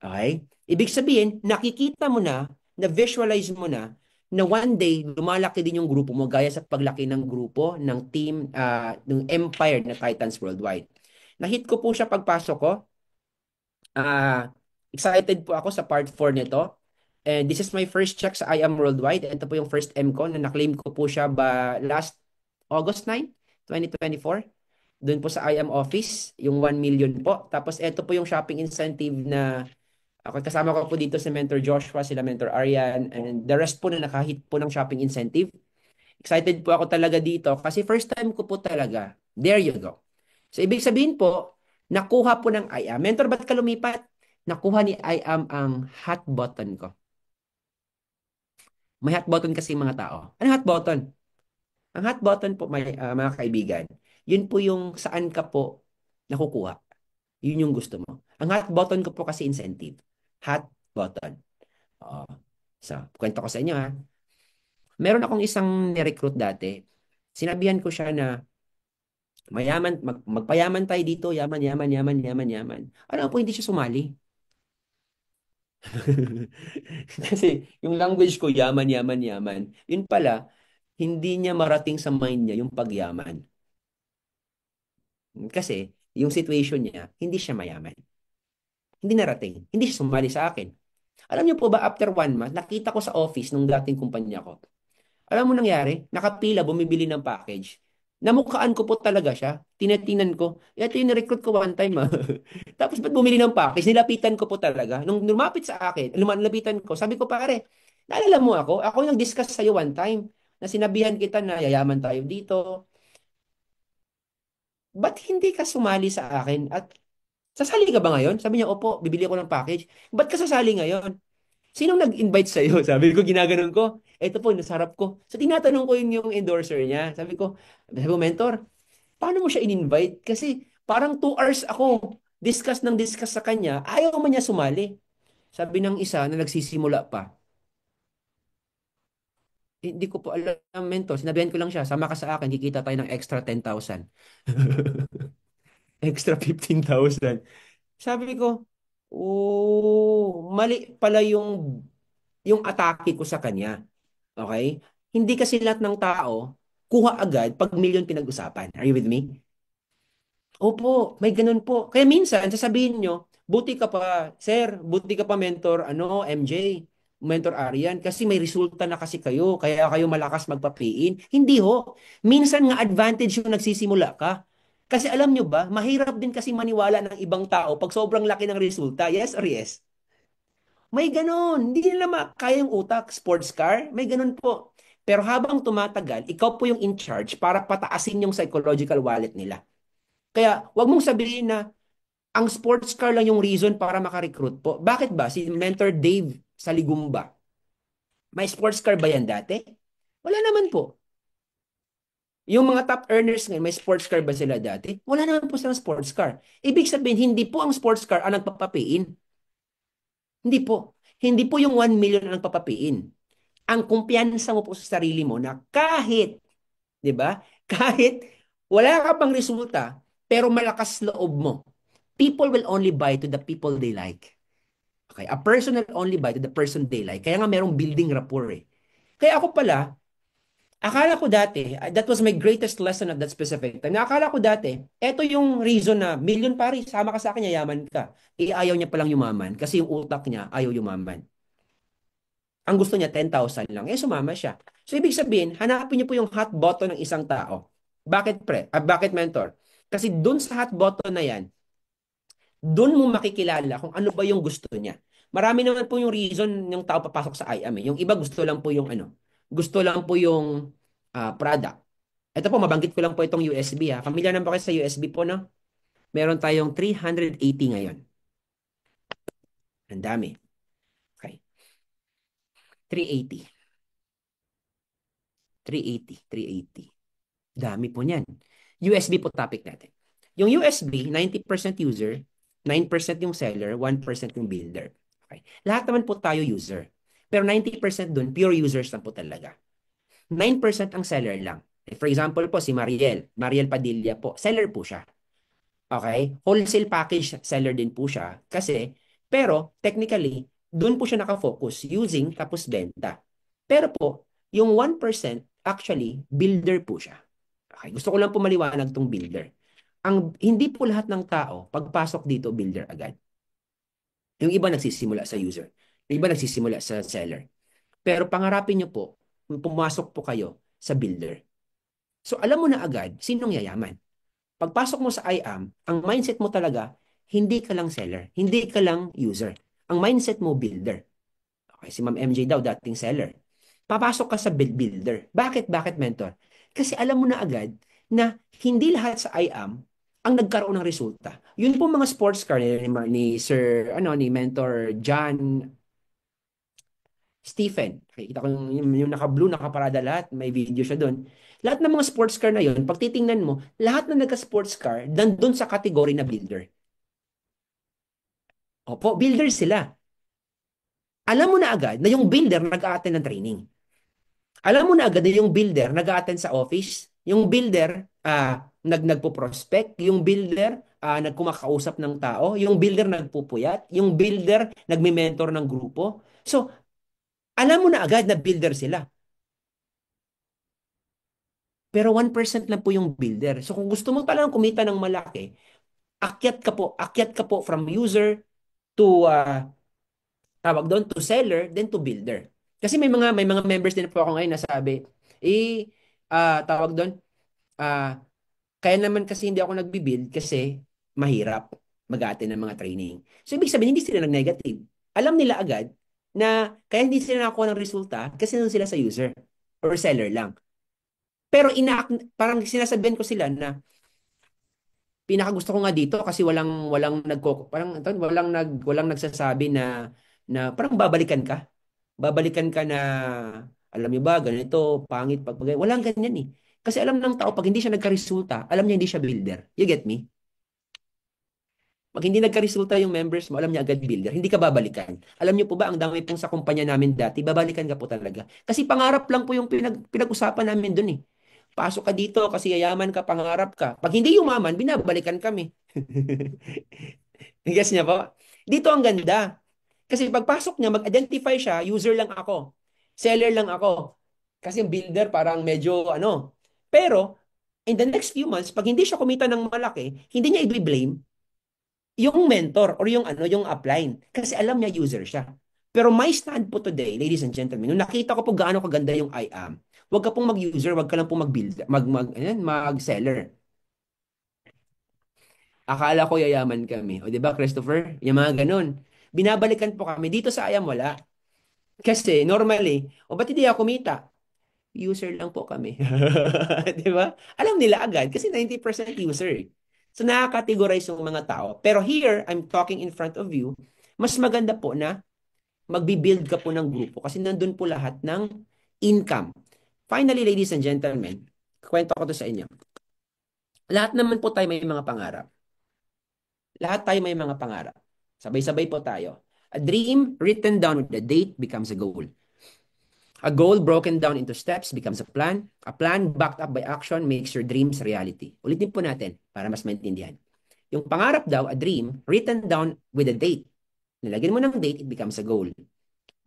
Okay? Ibig sabihin, nakikita mo na visualize mo na one day, lumalaki din yung grupo mo gaya sa paglaki ng grupo, ng team, ng empire na Titans Worldwide. Nahit ko po siya pagpasok ko. Excited po ako sa part 4 nito. And this is my first check sa I Am Worldwide. Ito po yung first M ko na naklaim ko po siya ba last August 9, 2024. Doon po sa I Am Office, yung 1 million po. Tapos ito po yung shopping incentive na ako kasama ko po dito si Mentor Joshua, sila Mentor Arian, and the rest po na nakahit po ng shopping incentive. Excited po ako talaga dito kasi first time ko po talaga. There you go. So, ibig sabihin po, nakuha po ng I am. Mentor, ba't ka lumipat? Nakuha ni I am ang hot button ko. May hot button kasi mga tao. Ano hot button? Ang hot button po, mga kaibigan, yun po yung saan ka po nakukuha. Yun yung gusto mo. Ang hot button ko po kasi incentive. Hot button. Oo. So, kwento ko sa inyo ha. Meron akong isang ni-recruit dati. Sinabihan ko siya na mayaman, magpayaman tayo dito, yaman, yaman, yaman, yaman, yaman. Alam po, hindi siya sumali. Kasi yung language ko, yaman, yaman, yaman. Yun pala, hindi niya marating sa mind niya yung pagyaman. Kasi yung situation niya, hindi siya mayaman. Hindi narating. Hindi siya sumali sa akin. Alam niyo po ba, after 1 month, nakita ko sa office nung dating kumpanya ko. Alam mo nangyari? Nakapila, bumibili ng package. Namukhaan ko po talaga siya. Tinatinan ko. Ito yung recruit ko one time. Tapos ba't bumili ng package? Nilapitan ko po talaga. Nung lumapit sa akin, lumapitan ko, sabi ko, pare, naalala mo ako? Ako yung nag-discuss sa'yo one time na sinabihan kita na yayaman tayo dito. ba't hindi ka sumali sa akin? At sasali ka ba ngayon? Sabi niya, opo, bibili ako ng package. Ba't ka sasali ngayon? Sinong nag-invite sa'yo? Sabi ko, ginaganon ko. Ito po, nasa harap ko. So, tinatanong ko yung endorser niya. Sabi ko, mentor, paano mo siya in-invite? Kasi parang 2 hours ako discuss sa kanya. Ayaw man niya sumali. Sabi ng isa na nagsisimula pa, hindi ko po alam, mentor. Sinabihan ko lang siya, sama ka sa akin, kikita tayo ng extra 10,000. Extra 15,000. Sabi ko, oh, mali pala yung atake ko sa kanya. Okay? Hindi kasi lahat ng tao kuha agad pag milyon pinag-usapan. Are you with me? Opo, may ganun po. Kaya minsan, sasabihin nyo, buti ka pa, sir, buti ka pa mentor, MJ, mentor Arian, kasi may resulta na kasi kayo, kaya kayo malakas magpapiin. Hindi ho. Minsan nga advantage yung nagsisimula ka. Kasi alam nyo ba, mahirap din kasi maniwala ng ibang tao pag sobrang laki ng resulta. Yes or yes? May ganun. Hindi nila makaya yung utak. Sports car, may ganun po. Pero habang tumatagal, ikaw po yung in charge para pataasin yung psychological wallet nila. Kaya wag mong sabihin na ang sports car lang yung reason para makarecruit po. Bakit ba? Si Mentor Dave sa Ligumba, may sports car ba yan dati? Wala naman po. Yung mga top earners ngayon, may sports car ba sila dati? Wala naman po silang sports car. Ibig sabihin, hindi po ang sports car ang nagpapapiin. Hindi po. Hindi po yung 1 million ang nagpapapiin. Ang kumpiyansa mo po sa sarili mo na kahit, di ba? Kahit wala ka pang resulta, pero malakas loob mo. People will only buy to the people they like. Okay? A person will only buy to the person they like. Kaya nga merong building rapport eh. Kaya ako pala, akala ko dati, that was my greatest lesson at that specific time. Akala ko dati, eto yung reason na, million pare, sama ka sa akin, yayaman ka. Ayaw niya palang yumaman kasi yung utak niya ayaw yumaman. Ang gusto niya 10,000 lang. Sumama siya. So, ibig sabihin, hanapin niyo po yung hot button ng isang tao. Bakit pre? Bakit mentor? Kasi dun sa hot button na yan, dun mo makikilala kung ano ba yung gusto niya. Marami naman po yung reason yung tao papasok sa IAM eh. Yung iba gusto lang po yung gusto lang po yung product. Ito po, mabanggit ko lang po itong USB ha. Familiar na ba kayo sa USB po, no? Meron tayong 380 ngayon. Ang dami. Okay. 380. 380. 380. Dami po niyan. USB po topic natin. Yung USB, 90% user, 9% yung seller, 1% yung builder. Okay. Lahat naman po tayo user. Pero 90% dun, pure users lang po talaga. 9% ang seller lang. For example po, si Mariel. Mariel Padilla po. Seller po siya. Okay? Wholesale package seller din po siya. Kasi, pero technically, doon po siya nakafocus using tapos benta. Pero po, yung 1% actually, builder po siya. Okay, gusto ko lang po maliwanag tong builder. Hindi po lahat ng tao, pagpasok dito, builder agad. Yung iba nagsisimula sa user. Yung iba nagsisimula sa seller. Pero pangarapin nyo po, pumasok po kayo sa builder. So alam mo na agad, sinong yayaman. Pagpasok mo sa IAM, ang mindset mo talaga, hindi ka lang seller, hindi ka lang user. Ang mindset mo, builder. Okay, si Ma'am MJ daw, dating seller. Papasok ka sa builder. Bakit? Bakit, mentor? Kasi alam mo na agad na hindi lahat sa IAM ang nagkaroon ng resulta. Yun po mga sports car ni Sir, ni Mentor John Stephen. Kita ko yung naka-blue, nakaparada lahat. May video siya doon. Lahat ng mga sports car na yun, pag titingnan mo, lahat na nagka-sports car, nandun sa category na builder. Opo, builder sila. Alam mo na agad na yung builder nag-a-attend ng training. Alam mo na agad na yung builder nag-a-attend sa office. Yung builder, nagpo-prospect. Yung builder, nagkumakausap ng tao. Yung builder nagpupuyat. Yung builder nagme-mentor ng grupo. So, alam mo na agad na builder sila. Pero 1% lang po yung builder. So kung gusto mo talagang kumita ng malaki, akyat ka po from user to tawag doon to seller, then to builder. Kasi may mga members din po ako ngayon na sabi, tawag doon, ah kaya naman kasi hindi ako nagbi-build kasi mahirap mag-attend ng mga training. So ibig sabihin hindi sila nag-negative. Alam nila agad na kaya hindi sila nakakuha ng resulta kasi nandun sila sa user or seller lang. Pero parang sinasabihan ko sila na pinakagusto ko nga dito kasi walang walang nagsasabi na parang babalikan ka. Babalikan ka na alam niyo ba ganito, pangit walang ganyan eh. Kasi alam ng tao pag hindi siya nagkaresulta, alam niya hindi siya builder. You get me? Pag hindi nagkaresulta yung members mo, alam niya agad builder, hindi ka babalikan. Alam niyo po ba, ang dami pong sa kumpanya namin dati, babalikan ka po talaga. Kasi pangarap lang po yung pinag-usapan namin dun eh. Pasok ka dito kasi yayaman ka, pangarap ka. Pag hindi yumaman, binabalikan kami. Guess niya po? Dito ang ganda. Kasi pagpasok niya, mag-identify siya, user lang ako. Seller lang ako. Kasi yung builder parang medyo ano. Pero, in the next few months, pag hindi siya kumita ng malaki, hindi niya i-blame yung mentor or yung ano, yung upline. Kasi alam niya user siya. Pero my stand po today, ladies and gentlemen, nung nakita ko po gaano kaganda yung I am, huwag ka pong mag-user, huwag ka lang pong mag-build, mag-seller. Akala ko yayaman kami. O, di ba, Christopher? Yung mga ganun. Binabalikan po kami. Dito sa I am, wala. Kasi, normally, o ba't hindi ako kumita? User lang po kami. Di ba? Alam nila agad kasi 90% user eh. So nakaka-categorize yung mga tao. Pero here, I'm talking in front of you, mas maganda po na magbi-build ka po ng grupo kasi nandun po lahat ng income. Finally, ladies and gentlemen, kwento ko to sa inyo. Lahat naman po tayo may mga pangarap. Lahat tayo may mga pangarap. Sabay-sabay po tayo. A dream written down with a date becomes a goal. A goal broken down into steps becomes a plan. A plan backed up by action makes your dreams reality. Ulitin po natin para mas maintindihan. Yung pangarap daw, a dream, written down with a date. Nilagyan mo ng date, it becomes a goal.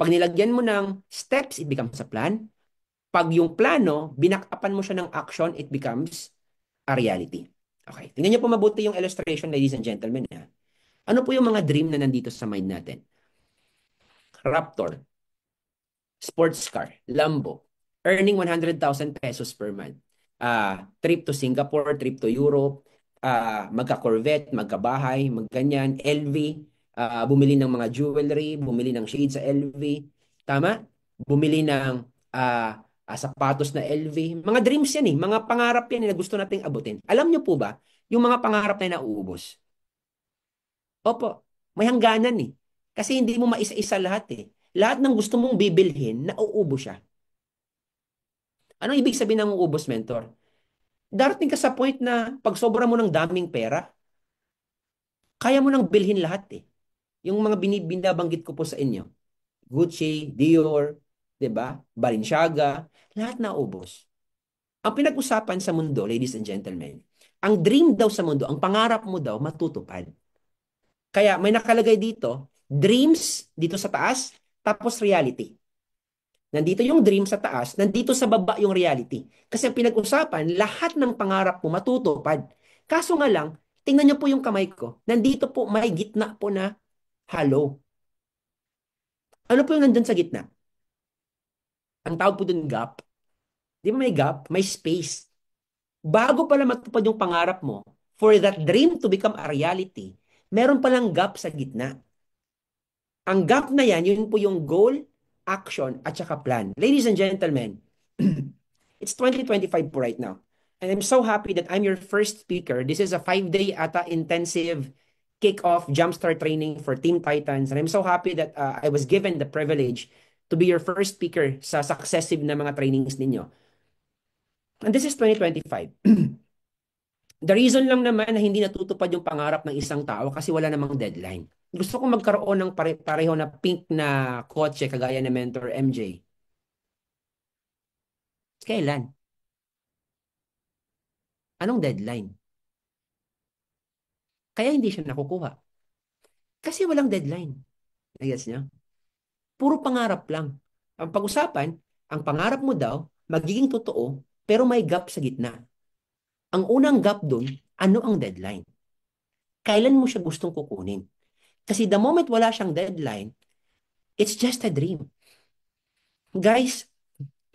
Pag nilagyan mo ng steps, it becomes a plan. Pag yung plano, binakapan mo siya ng action, it becomes a reality. Okay. Tingnan niyo po mabuti yung illustration, ladies and gentlemen. Ha? Ano po yung mga dream na nandito sa mind natin? Raptor, sports car, Lambo, earning 100,000 pesos per month. Trip to Singapore, trip to Europe, magka-Corvette, magkabahay, magganyan, LV, bumili ng mga jewelry, bumili ng shades sa LV, tama? Bumili ng sapatos na LV. Mga dreams yan eh, mga pangarap yan na gusto nating abutin. Alam niyo po ba, yung mga pangarap na nauubos? Opo, may hangganan eh. Kasi hindi mo maisa-isa lahat eh. Lahat ng gusto mong bibilhin, nauubos siya. Anong ibig sabihin ng uubos, mentor? Darating ka sa point na pag sobra mo ng daming pera, kaya mo nang bilhin lahat eh. Yung mga binabanggit ko po sa inyo. Gucci, Dior, 'di ba? Balenciaga, lahat naubos. Ang pinag-usapan sa mundo, ladies and gentlemen, ang dream daw sa mundo, ang pangarap mo daw matutupad. Kaya may nakalagay dito, dreams dito sa taas, tapos reality. Nandito yung dream sa taas, nandito sa baba yung reality. Kasi ang pinag-usapan, lahat ng pangarap mo matutupad. Kaso nga lang, tingnan niyo po yung kamay ko. Nandito po, may gitna po na hollow. Ano po yung nandun sa gitna? Ang tawag po dun gap. Di ba may gap? May space. Bago pala matupad yung pangarap mo, for that dream to become a reality, meron palang gap sa gitna. Ang gap na yan, yun po yung goal, action, at saka plan. Ladies and gentlemen, it's 2025 po right now. And I'm so happy that I'm your first speaker. This is a 5-day ata intensive kick-off jumpstart training for Team Titans. And I'm so happy that I was given the privilege to be your first speaker sa successive na mga trainings ninyo. And this is 2025. The reason lang naman na hindi natutupad yung pangarap ng isang tao kasi wala namang deadline. Gusto ko magkaroon ng pareho na pink na kotse kagaya ni Mentor MJ. Kailan? Anong deadline? Kaya hindi siya nakukuha. Kasi walang deadline. Nagets niyo? Puro pangarap lang. Ang pag-usapan, ang pangarap mo daw, magiging totoo, pero may gap sa gitna. Ang unang gap dun, ano ang deadline? Kailan mo siya gustong kukunin? Kasi the moment wala siyang deadline, it's just a dream. Guys,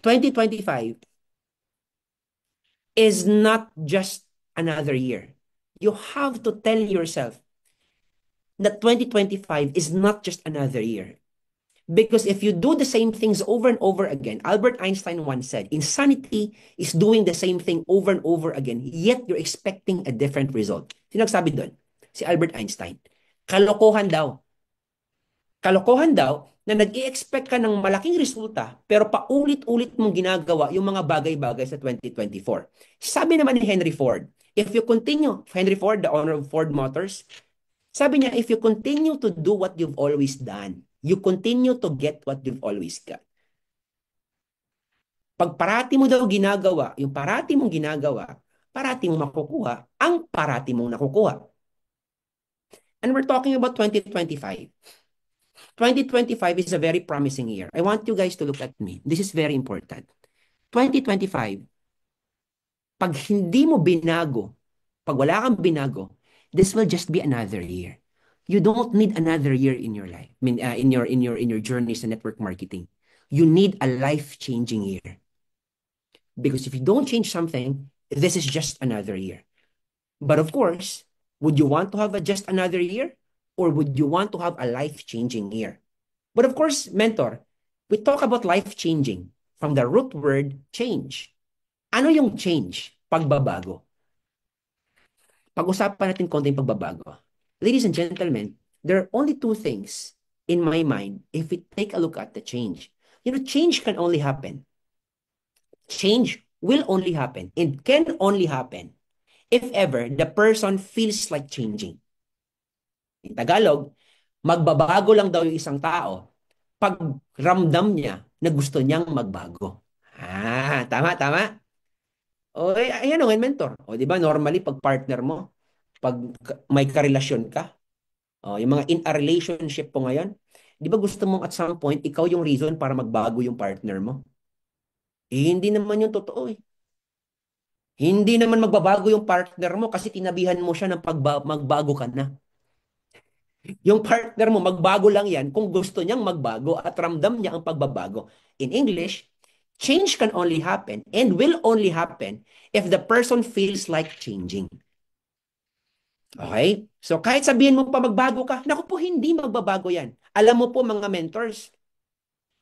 2025 is not just another year. You have to tell yourself that 2025 is not just another year. Because if you do the same things over and over again, Albert Einstein once said, insanity is doing the same thing over and over again, yet you're expecting a different result. Sino nagsabi doon? Si Albert Einstein. Kalokohan daw. Kalokohan daw na nag-i-expect ka ng malaking resulta pero paulit-ulit mong ginagawa yung mga bagay-bagay sa 2024. Sabi naman ni Henry Ford, if you continue, Henry Ford, the owner of Ford Motors, sabi niya, if you continue to do what you've always done, you continue to get what you've always got. Pag parati mo daw ginagawa, yung parati mong ginagawa, parati mong makukuha, ang parati mong nakukuha. And we're talking about 2025. 2025 is a very promising year. I want you guys to look at me. This is very important. 2025, pag hindi mo binago, pag wala kang binago, this will just be another year. You don't need another year in your life. I mean, in your journey sa network marketing. You need a life-changing year. Because if you don't change something, this is just another year. But of course, would you want to have just another year? Or would you want to have a life-changing year? But of course, mentor, we talk about life-changing from the root word change. Ano yung change? Pagbabago. Pag-usapan natin konti yung pagbabago. Ladies and gentlemen, there are only two things in my mind if we take a look at the change. You know, change can only happen. Change will only happen and can only happen if ever the person feels like changing. In Tagalog, magbabago lang daw yung isang tao pag ramdam niya na gusto niyang magbago. Tama, tama. O, ayan o, mentor. O, di ba, normally, pag partner mo, pag may karelasyon ka, o, yung mga in a relationship po ngayon, di ba gusto mong at some point, ikaw yung reason para magbago yung partner mo? Hindi naman yung totoo eh. Hindi naman magbabago yung partner mo kasi tinabihan mo siya ng magbago ka na. Yung partner mo, magbago lang yan kung gusto niyang magbago at ramdam niya ang pagbabago. In English, change can only happen and will only happen if the person feels like changing. Okay? So kahit sabihin mo pa magbago ka, naku po, hindi magbabago yan. Alam mo po mga mentors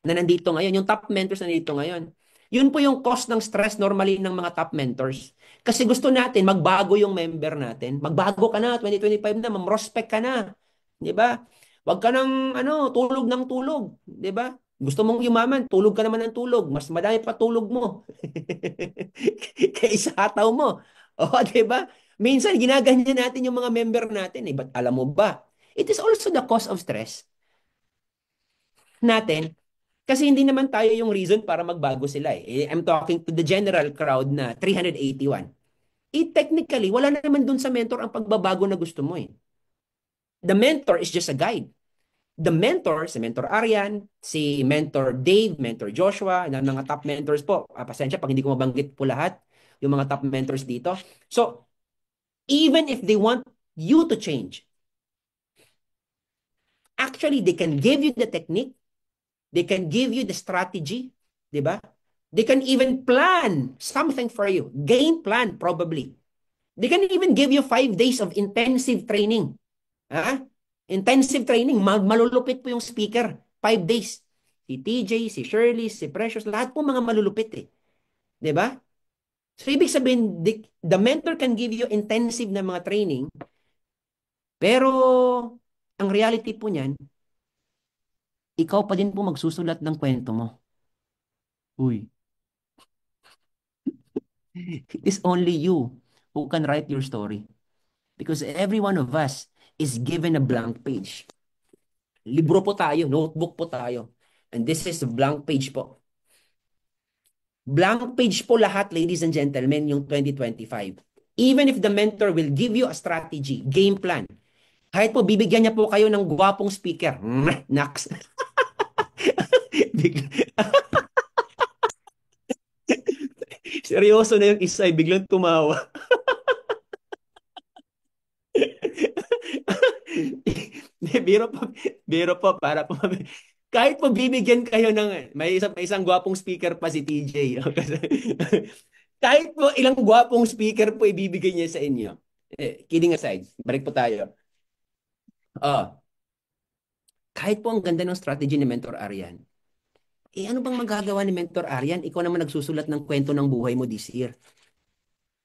na nandito ngayon, yung top mentors na nandito ngayon, yun po yung cause ng stress normally ng mga top mentors. Kasi gusto natin, magbago yung member natin. Magbago ka na, 2025 na, mamrospect ka na. Di ba? Huwag ka ng, tulog ng tulog. Di ba? Gusto mong yumaman, tulog ka naman ng tulog. Mas madami pa tulog mo. Kaysa hataw mo. O, di ba? Minsan, ginaganyan natin yung mga member natin. Eh, ba't alam mo ba? It is also the cause of stress natin. Kasi hindi naman tayo yung reason para magbago sila eh. I'm talking to the general crowd na 381. Technically, wala na naman dun sa mentor ang pagbabago na gusto mo eh. The mentor is just a guide. The mentor, si Mentor Arian, si Mentor Dave, Mentor Joshua, na mga top mentors po. Pasensya pag hindi ko mabanggit po lahat, yung mga top mentors dito. So, even if they want you to change, actually, they can give you the technique, they can give you the strategy, di ba? They can even plan something for you. Game plan, probably. They can even give you 5 days of intensive training. Ha? Intensive training. Malulupit po yung speaker. 5 days. Si TJ, si Shirley, si Precious, lahat po mga malulupit eh. Di ba? So, ibig sabihin, the mentor can give you intensive na mga training, pero ang reality po niyan, ikaw pa din po magsusulat ng kwento mo. Uy. It is only you who can write your story. Because every one of us is given a blank page. Libro po tayo, notebook po tayo. And this is a blank page po. Blank page po lahat, ladies and gentlemen, yung 2025. Even if the mentor will give you a strategy, game plan, kahit po bibigyan niya po kayo ng gwapong speaker, naks. Seryoso na yung isa, biglang tumawa. biro po, biro po, para po, kahit po bibigyan kayo ng, may isang gwapong speaker pa si TJ. Kahit po ilang gwapong speaker po ibibigay niya sa inyo. Kidding aside, balik po tayo. Oh, Kahit po ang ganda ng strategy ni Mentor Arian, ano bang magagawa ni Mentor Arian? Ikaw naman nagsusulat ng kwento ng buhay mo this year.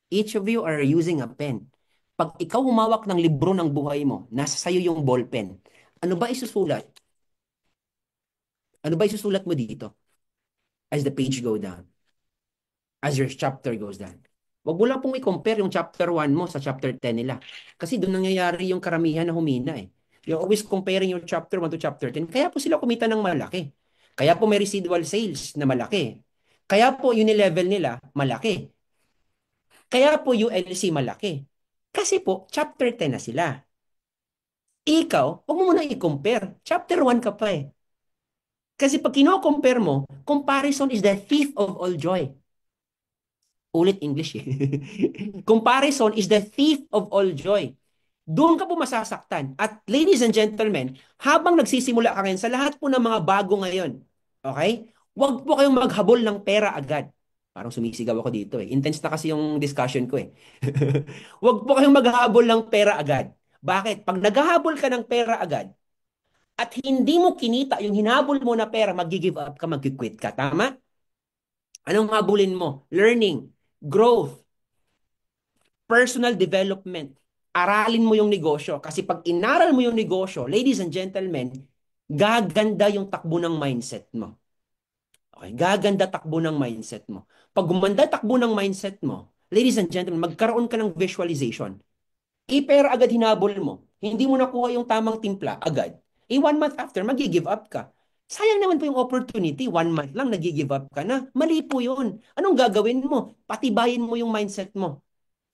Each of you are using a pen. Pag ikaw humawak ng libro ng buhay mo, nasa sayo yung ball pen. Ano ba isusulat? Ano ba isusulat mo dito as the page go down? As your chapter goes down. Wag mo lang pong i-compare yung chapter 1 mo sa chapter 10 nila. Kasi doon nangyayari yung karamihan na humina eh. You're always comparing your chapter 1 to chapter 10. Kaya po sila kumita ng malaki. Kaya po may residual sales na malaki. Kaya po yung level nila malaki. Kaya po ULC malaki. Kasi po, chapter 10 na sila. Ikaw, huwag mo muna i-compare. Chapter 1 ka pa eh. Kasi pag kino-compare mo, comparison is the thief of all joy. Ulit English eh. Comparison is the thief of all joy. Doon ka po masasaktan. At ladies and gentlemen, habang nagsisimula ka ngayon sa lahat po ng mga bago ngayon, okay? Huwag po kayong maghabol ng pera agad. Parang sumisigaw ako dito eh. Intense na kasi yung discussion ko eh. Huwag po kayong maghabol ng pera agad. Bakit? Pag naghahabol ka ng pera agad, at hindi mo kinita yung hinabol mo na pera, mag-give up ka, mag-quit ka. Tama? Anong habulin mo? Learning, growth, personal development. Aralin mo yung negosyo. Kasi pag inaral mo yung negosyo, ladies and gentlemen, gaganda yung takbo ng mindset mo. Okay? Gaganda takbo ng mindset mo. Pag gumanda takbo ng mindset mo, ladies and gentlemen, magkaroon ka ng visualization. Pera agad hinabol mo. Hindi mo nakuha yung tamang timpla agad. 1 month after, mag-give up ka. Sayang naman po yung opportunity. 1 month lang, nag-give up ka na. Mali po yun. Anong gagawin mo? Patibayin mo yung mindset mo.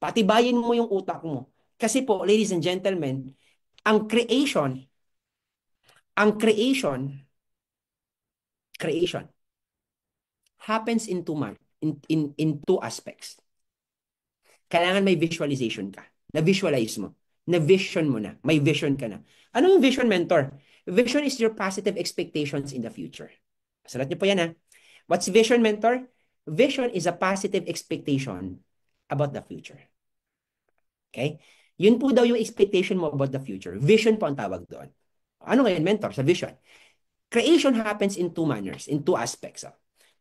Patibayin mo yung utak mo. Kasi po, ladies and gentlemen, ang creation, ang creation happens in in two aspects. Kailangan may visualization ka. Na-visualize mo. Na-vision mo na. May vision ka na. Ano yung vision, mentor? Vision is your positive expectations in the future. Salat niyo po yan ha. What's vision, mentor? Vision is a positive expectation about the future. Okay? Yun po daw yung expectation mo about the future. Vision po ang tawag doon. Ano ngayon, mentor, sa vision? Creation happens in two manners, in two aspects.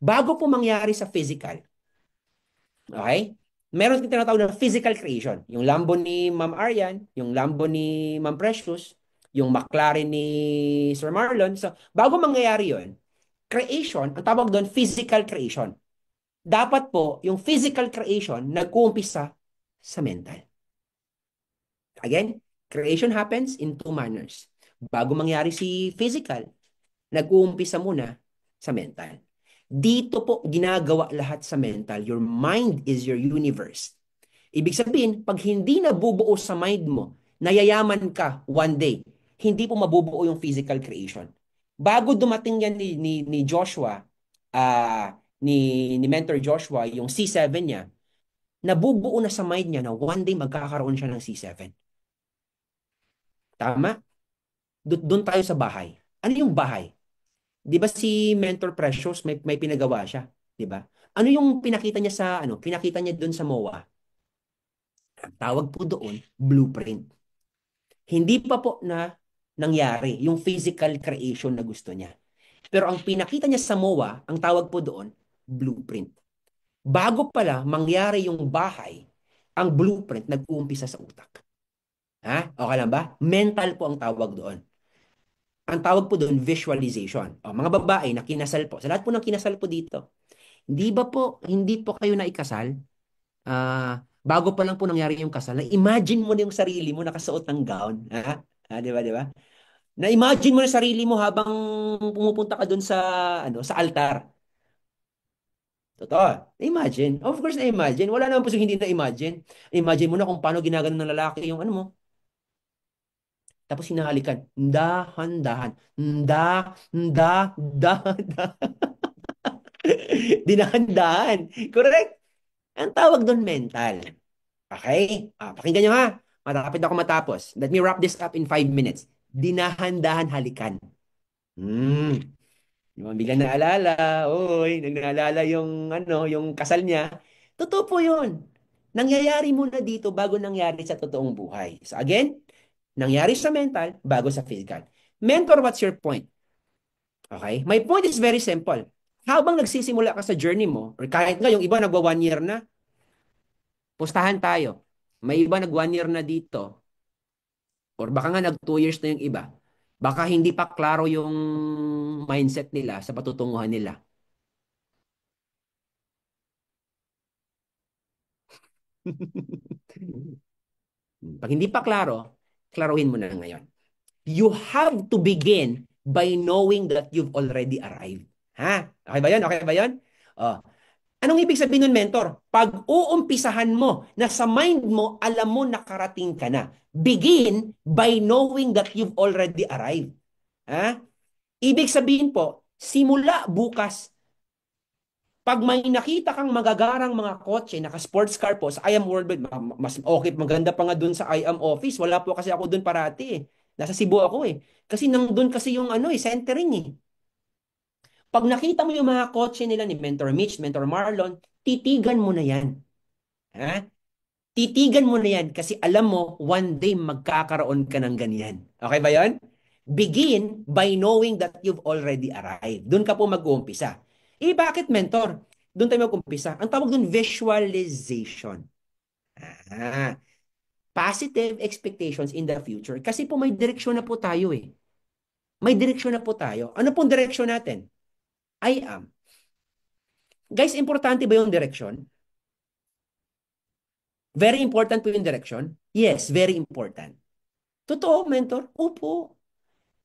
Bago po mangyari sa physical, okay? Meron din tinatawag na physical creation. Yung Lambo ni Ma'am Arian, yung Lambo ni Ma'am Precious, yung McLaren ni Sir Marlon. So, bago mangyayari yun, creation, ang tawag doon, physical creation. Dapat po, yung physical creation, nag-uumpisa sa mental. Again, creation happens in two manners. Bago mangyari si physical, nag-uumpisa muna sa mental. Dito po ginagawa lahat sa mental. Your mind is your universe. Ibig sabihin, pag hindi nabubuo sa mind mo, nayayaman ka one day, hindi po mabubuo yung physical creation. Bago dumating yan ni Joshua, uh, ni Mentor Joshua, yung C7 niya, nabubuo na sa mind niya na one day magkakaroon siya ng C7. Tama? Doon tayo sa bahay. Ano yung bahay? 'Di ba si Mentor Precious may pinagawa siya, 'di ba? Ano yung pinakita niya sa pinakita niya doon sa MOA? Ang tawag po doon, blueprint. Hindi pa po na nangyari yung physical creation na gusto niya. Pero ang pinakita niya sa MOA, ang tawag po doon, blueprint. Bago pala mangyari yung bahay, ang blueprint nag-uumpisa sa utak. Ha? Okay lang ba? Mental po ang tawag doon. Ang tawag po doon, visualization. O, mga babae na kinasal po. Sa lahat po ng kinasal po dito, hindi po kayo naikasal? Bago pa lang po nangyari yung kasal, na-imagine mo na yung sarili mo nakasuot ng gown. Ha? Di ba, di ba? Na-imagine mo na sarili mo habang pumupunta ka doon sa, sa altar. Totoo. Na-imagine. Of course, na-imagine. Wala naman po yung hindi na-imagine. Imagine mo na kung paano ginagano ng lalaki yung ano mo. Tapos hinahalikan. Dahan-dahan. Dahan-dahan. Dinahan-dahan. Correct? Ang tawag doon mental. Okay? Pakinggan nyo ha. Matapit ako matapos. Let me wrap this up in 5 minutes. Dinahan-dahan halikan. Hmm. Yung biglang naalala. Oy, naalala yung, yung kasal niya. Totoo po yun. Nangyayari muna dito bago nangyari sa totoong buhay. So again, nangyari sa mental bago sa physical. Mentor, what's your point? Okay? My point is very simple. Habang nagsisimula ka sa journey mo, or kahit nga yung iba nagwa 1 year na, pustahan tayo. May iba nag 1 year na dito, or baka nga nag 2 years na yung iba. Baka hindi pa klaro yung mindset nila sa patutunguhan nila. Pag hindi pa klaro, klaruhin mo na ngayon. You have to begin by knowing that you've already arrived. Ha? Okay ba yun? Okay ba yun? Oh. Anong ibig sabihin nun, mentor? Pag uumpisahan mo na sa mind mo, alam mo nakarating ka na. Begin by knowing that you've already arrived. Ha? Ibig sabihin po, simula bukas, pag may nakita kang magagarang mga kotse, naka-sports car po sa I Am Worldwide, mas okay, maganda pa nga dun sa I Am Office. Wala po kasi ako dun parati eh. Nasa Cebu ako eh. Kasi nandun kasi yung ano eh, centering eh. Pag nakita mo yung mga kotse nila ni Mentor Mitch, Mentor Marlon, titigan mo na yan. Ha? Titigan mo na yan kasi alam mo, one day magkakaroon ka ng ganyan. Okay ba yan? Begin by knowing that you've already arrived. Doon ka po mag-uumpisa. Eh, bakit mentor? Doon tayo mag-uumpisa. Ang tawag doon, visualization. Ah, positive expectations in the future. Kasi po may direksyon na po tayo eh. May direksyon na po tayo. Ano pong direksyon natin? I am. Guys, importante ba yung direksyon? Very important po yung direction? Yes, very important. Totoo, mentor? Opo.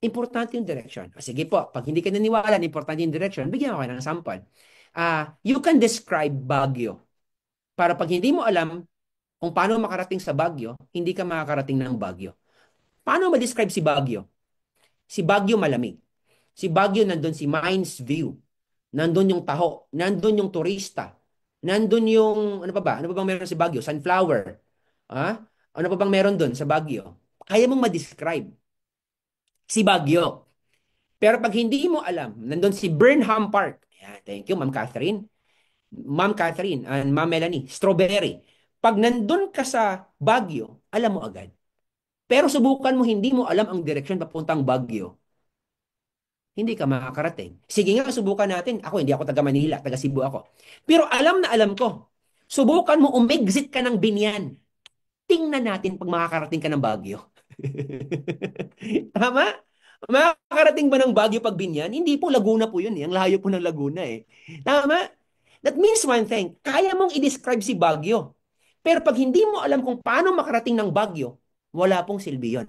Importante yung direction. O, sige po, pag hindi ka naniwala na importante yung direction, bigyan ko kayo ng sample. You can describe Baguio. Para pag hindi mo alam kung paano makarating sa Baguio, hindi ka makakarating ng Baguio. Paano ma-describe si Baguio? Si Baguio malamig. Si Baguio nandun si Mines View. Nandun yung taho. Nandun yung turista. Nandun yung, ano pa ba? Ano pa bang meron si Baguio? Sunflower. Ha? Ano pa bang meron dun sa Baguio? Kaya mong ma-describe si Baguio. Pero pag hindi mo alam, nandun si Burnham Park. Ayan, thank you, Ma'am Catherine. Ma'am Catherine and Ma'am Melanie. Strawberry. Pag nandun ka sa Baguio, alam mo agad. Pero subukan mo, hindi mo alam ang direksyon papuntang Baguio, hindi ka makakarating. Sige nga, subukan natin. Ako, hindi ako taga Manila, taga Cebu ako. Pero alam na alam ko. Subukan mo, umexit ka ng Binyan. Tingnan natin pag makakarating ka ng Baguio. Tama? Makakarating ba ng Baguio pag Binyan? Hindi po, Laguna po yun eh. Ang layo po ng Laguna eh. Tama? That means one thing, kaya mong i-describe si Baguio. Pero pag hindi mo alam kung paano makarating ng Baguio, wala pong silbi yun.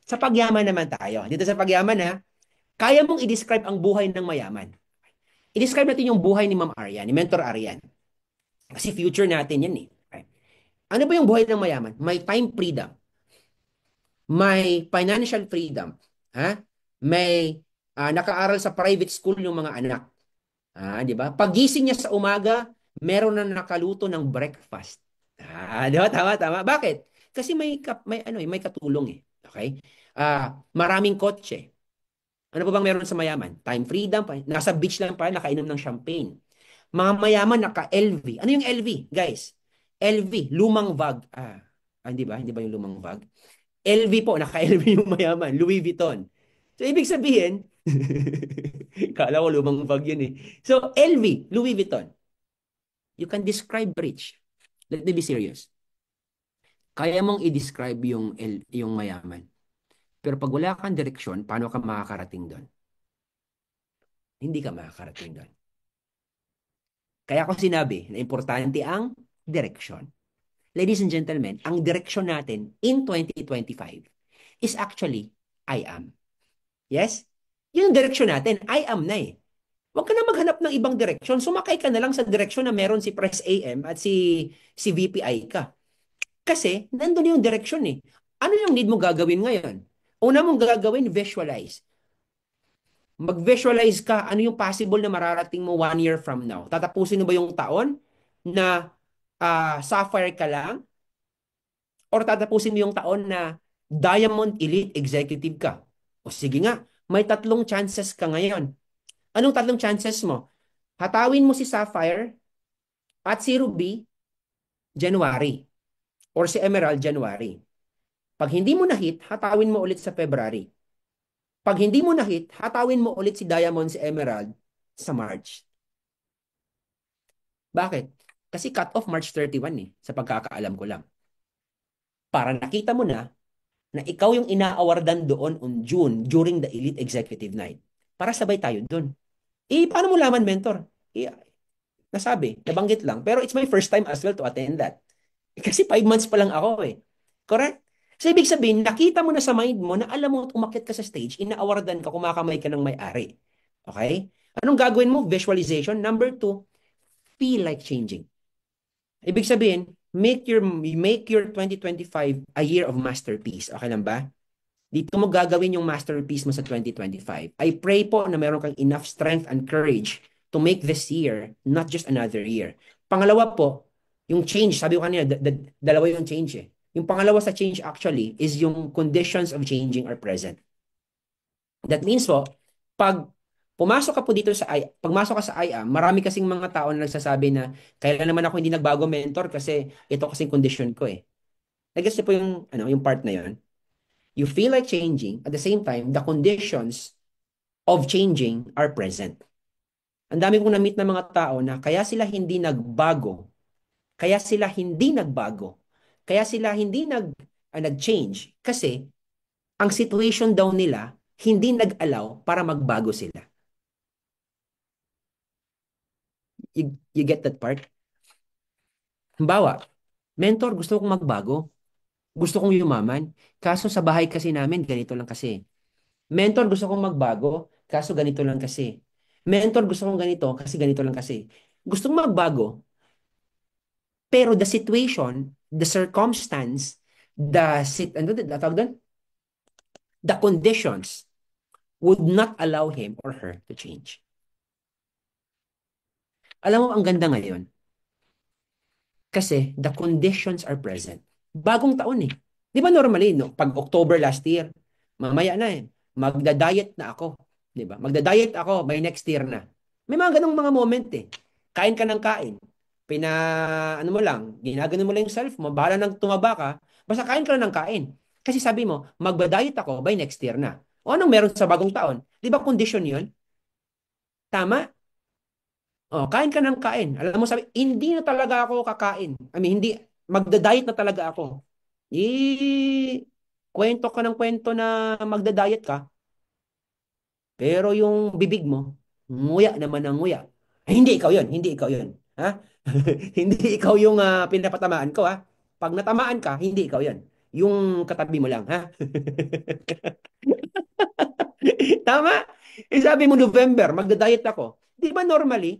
Sa pagyaman naman tayo. Dito sa pagyaman ha, kaya mong i-describe ang buhay ng mayaman. I-describe natin yung buhay ni Ma'am Arian, ni Mentor Arian. Kasi future natin yan eh. Okay. Ano ba yung buhay ng mayaman? May time freedom. May financial freedom. Ha? May nakaaral sa private school yung mga anak. Di ba? Pagising niya sa umaga, meron na nakaluto ng breakfast. Di ba? Tama, tama. Bakit? Kasi may ano may katulong eh. Okay? Maraming kotse. Ano pa bang meron sa mayaman? Time freedom, nasa beach lang pa, nakainom ng champagne. Mga mayaman naka-LV. Ano yung LV, guys? LV, lumang bag. Hindi ba? Hindi ba yung lumang bag? LV po, naka-LV yung mayaman. Louis Vuitton. So, ibig sabihin, kala ko lumang bag yun eh. So, LV, Louis Vuitton. You can describe rich. Let me be serious. Kaya mong i-describe yung mayaman. Pero pag wala kang direksyon, paano ka makakarating doon? Hindi ka makakarating doon. Kaya ako sinabi na importante ang direksyon. Ladies and gentlemen, ang direksyon natin in 2025 is actually I am. Yes? Yun ang direksyon natin. I am na eh. Huwag ka na maghanap ng ibang direksyon. Sumakay ka na lang sa direksyon na meron si Press AM at si VPI ka. Kasi nandun yung direksyon eh. Ano yung need mo gagawin ngayon? Una mong gagawin, visualize. Mag-visualize ka, ano yung possible na mararating mo 1 year from now? Tatapusin mo ba yung taon na sapphire ka lang? Or tatapusin mo yung taon na diamond elite executive ka? O sige nga, may tatlong chances ka ngayon. Anong tatlong chances mo? Hatawin mo si Sapphire at si Ruby January or si Emerald January. Pag hindi mo na-hit, hatawin mo ulit sa February. Pag hindi mo na-hit, hatawin mo ulit si Diamond, si Emerald sa March. Bakit? Kasi cut off March 31 eh, sa pagkakaalam ko lang. Para nakita mo na ikaw yung inaawardan doon on June during the Elite Executive Night. Para sabay tayo doon. Eh, paano mo laman, mentor? Eh, nasabi, nabanggit lang. Pero it's my first time as well to attend that. Kasi 5 months pa lang ako eh. Correct? So, ibig sabihin, nakita mo na sa mind mo na alam mo umakyat ka sa stage, inaawardan ka, kumakamay ka ng may-ari. Okay? Anong gagawin mo? Visualization. Number two, feel like changing. Ibig sabihin, make your 2025 a year of masterpiece. Okay lang ba? Dito mo gagawin yung masterpiece mo sa 2025. I pray po na meron kang enough strength and courage to make this year not just another year. Pangalawa po, yung change, sabi ko kanina, dalawa yung change eh. Yung pangalawa sa change actually is yung conditions of changing are present. That means po, pag pumasok ka po dito sa pagmasok ka sa IAM, marami kasing mga tao na nagsasabi na kailan naman ako hindi nagbago mentor kasi ito kasing condition ko eh. I guess po yung yung part na yun. You feel like changing, at the same time, the conditions of changing are present. Ang dami kong na-meet na mga tao na kaya sila hindi nagbago, kaya sila hindi nag-change kasi ang situation daw nila hindi nag-allow para magbago sila. You get that part? Halimbawa, mentor, gusto kong magbago. Gusto kong yumaman. Kaso sa bahay kasi namin, ganito lang kasi. Mentor, gusto kong magbago, kaso ganito lang kasi. Mentor, gusto kong ganito, kasi ganito lang kasi. Gustong magbago, pero the situation, the circumstance, tawag doon? The conditions would not allow him or her to change. Alam mo, ang ganda ngayon, kasi the conditions are present. Bagong taon eh. Di ba normally, no? Pag October last year, mamaya na eh, magda-diet na ako. Di ba? Magda-diet ako by next year na. May mga ganong mga moment eh. Kain ka ng kain. Ano mo lang, ginagano mo lang yung self mo, bahala nang tumaba ka, basta kain ka lang ng kain. Kasi sabi mo, magda-diet ako by next year na. O anong meron sa bagong taon? Di ba condition yun? Tama? Oh, kain ka ng kain. Alam mo sabi, hindi na talaga ako kakain. I mean, hindi, magda-diet na talaga ako. Kwento ka ng kwento na magda-diet ka, pero yung bibig mo, nguya naman ang nguya. Hindi ikaw yun, hindi ikaw yun. Ha? Hindi ikaw yung pinapatamaan ko, ha? Pag natamaan ka, hindi ikaw yun. Yung katabi mo lang, ha? Tama? Eh, sabi mo November, magda-diet ako. Di ba normally,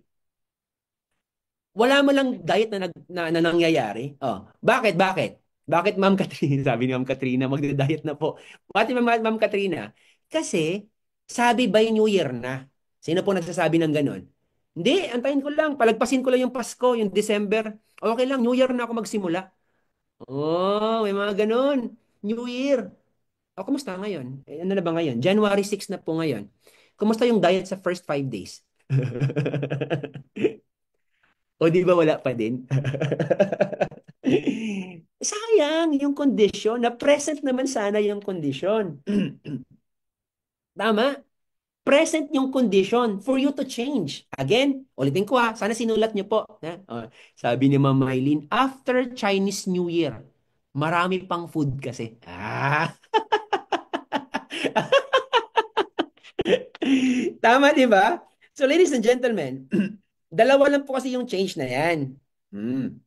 wala mo lang diet na nangyayari. Oh, bakit? Bakit? Bakit Ma'am Katrina? Sabi ni Ma'am Katrina, magda-diet na po. Bakit Ma'am Katrina? Kasi sabi by New Year na. Sino po nagsasabi ng ganon? Hindi, antayin ko lang. Palagpasin ko lang yung Pasko, yung December. Okay lang, New Year na ako magsimula. Oh, may mga ganon. New Year. O, kumusta ngayon? Eh, ano na ba ngayon? January 6 na po ngayon. Kumusta yung diet sa first 5 days? O di ba wala pa din? Sayang yung kondisyon. Na present naman sana yung kondisyon. Tama? Present yung condition for you to change. Again, ulitin ko ha. Sana sinulat niyo po. Ha? Oh, sabi ni Ma'am Mylene, after Chinese New Year, marami pang food kasi. Tama, di ba? So, ladies and gentlemen, dalawa lang po kasi yung change na yan. Hmm.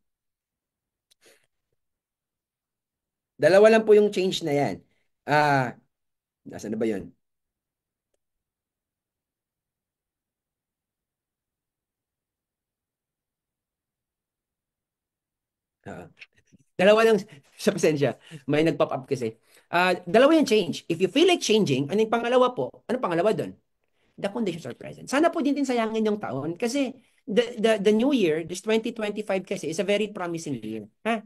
Dalawa lang po yung change na yan. Ah, nasa na ba yun? Ah, dalawa lang, sa pasensya, may nag-pop up kasi. Dalawa yung change. If you feel like changing, ano yung pangalawa po? Ano pangalawa doon? The conditions are present. Sana po din sayangin yung taon kasi the new year, this 2025 kasi is a very promising year. Ha?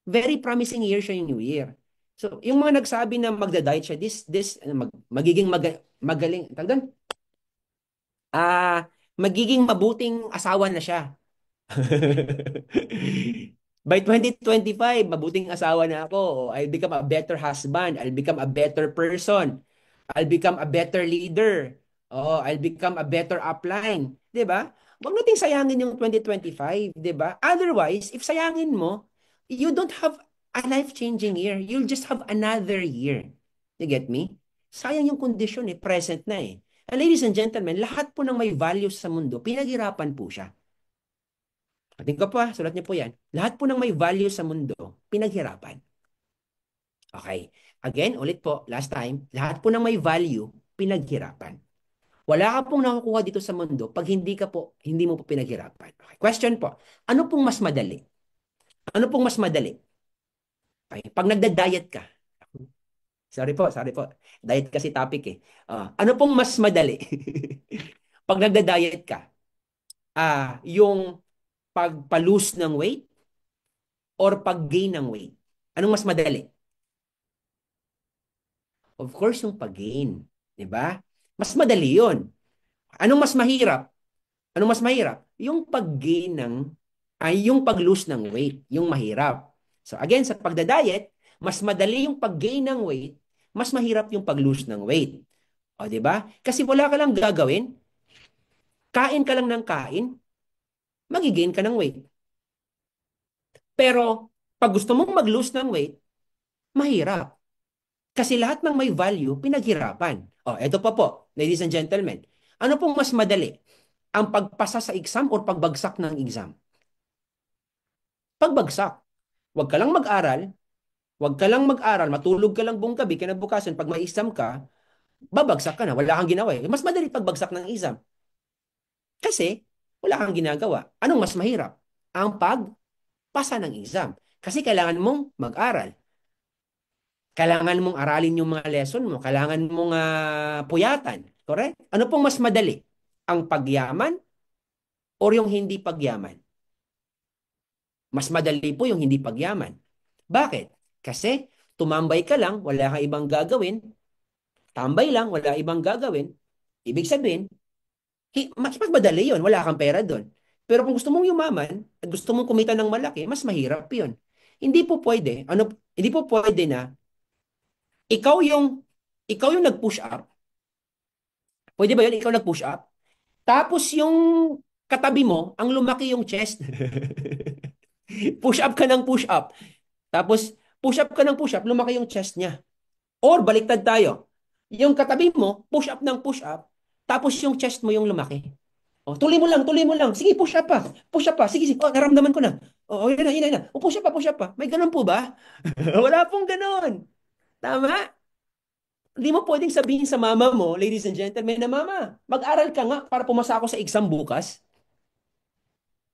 Very promising year siya yung new year. So, yung mga nagsabi na magda-diet siya, magiging magaling, tawag doon? Magiging mabuting asawa na siya. By 2025, mabuting asawa na ako. I'll become a better husband. I'll become a better person. I'll become a better leader. Oh, I'll become a better upline. 'Di ba? Huwag nating sayangin yung 2025, 'di ba? Otherwise, if sayangin mo, you don't have a life-changing year. You'll just have another year. You get me? Sayang yung kondisyon eh, present na eh. And ladies and gentlemen, lahat po ng may values sa mundo, pinaghirapan po siya. Ating ko po ha, sulat niyo po yan. Lahat po ng may values sa mundo, pinaghirapan. Okay. Again, ulit po, last time, lahat po ng may value, pinaghirapan. Wala ka pong nakukuha dito sa mundo pag hindi mo po pinaghirapan. Okay. Question po, ano pong mas madali? Ano pong mas madali? Okay. Pag nagda-diet ka, sorry po, diet kasi topic eh. Ano pong mas madali? Pag nagda-diet ka, yung pagpa-lose ng weight or pag-gain ng weight? Anong mas madali? Of course, yung pag-gain. 'Di ba? Mas madali yun. Anong mas mahirap? Anong mas mahirap? Yung pag-gain yung pag-lose ng weight, yung mahirap. So again, sa pagda-diet, mas madali yung pag-gain ng weight, mas mahirap yung pag-lose ng weight. O, di ba? Kasi wala ka lang gagawin, kain ka lang ng kain, magigain ka ng weight. Pero, pag gusto mong mag-lose ng weight, mahirap. Kasi lahat ng may value, pinaghirapan. O, eto pa po, ladies and gentlemen. Ano pong mas madali? Ang pagpasa sa exam or pagbagsak ng exam? Pagbagsak. Huwag ka lang mag-aral, huwag ka lang mag-aral, matulog ka lang buong gabi, kinabukasan, pag may exam ka, babagsak ka na, wala kang ginawa eh. Mas madali pagbagsak ng exam. Kasi, wala kang ginagawa. Anong mas mahirap? Ang pagpasa ng exam. Kasi kailangan mong mag-aral. Kailangan mong aralin yung mga lesson mo. Kailangan mong puyatan. Correct? Ano pong mas madali? Ang pagyaman or yung hindi pagyaman? Mas madali po yung hindi pagyaman. Bakit? Kasi tumambay ka lang, wala kang ibang gagawin, tambay lang, wala ibang gagawin, ibig sabihin, mas madali yun, wala kang pera doon. Pero kung gusto mong yumaman, at gusto mong kumita ng malaki, mas mahirap yun. Hindi po pwede, hindi po pwede na ikaw yung, ikaw yung nag-push up. Pwede ba yun? Ikaw nag-push up. Tapos yung katabi mo, ang lumaki yung chest. Push up ka ng push up. Tapos, push up ka ng push up, lumaki yung chest niya. Or baliktad tayo. Yung katabi mo, push up ng push up, tapos yung chest mo yung lumaki. Oh, tuloy mo lang, tuloy mo lang. Sige, push up pa. Push up pa. Sige, sige. Oh, naramdaman ko na. Oh, yun na, yun na, yun na. Oh, push up pa, push up pa. May ganun po ba? Wala pong ganun. Tama? Hindi mo pwedeng sabihin sa mama mo, ladies and gentlemen, na mama, mag-aral ka nga para pumasa ako sa exam bukas.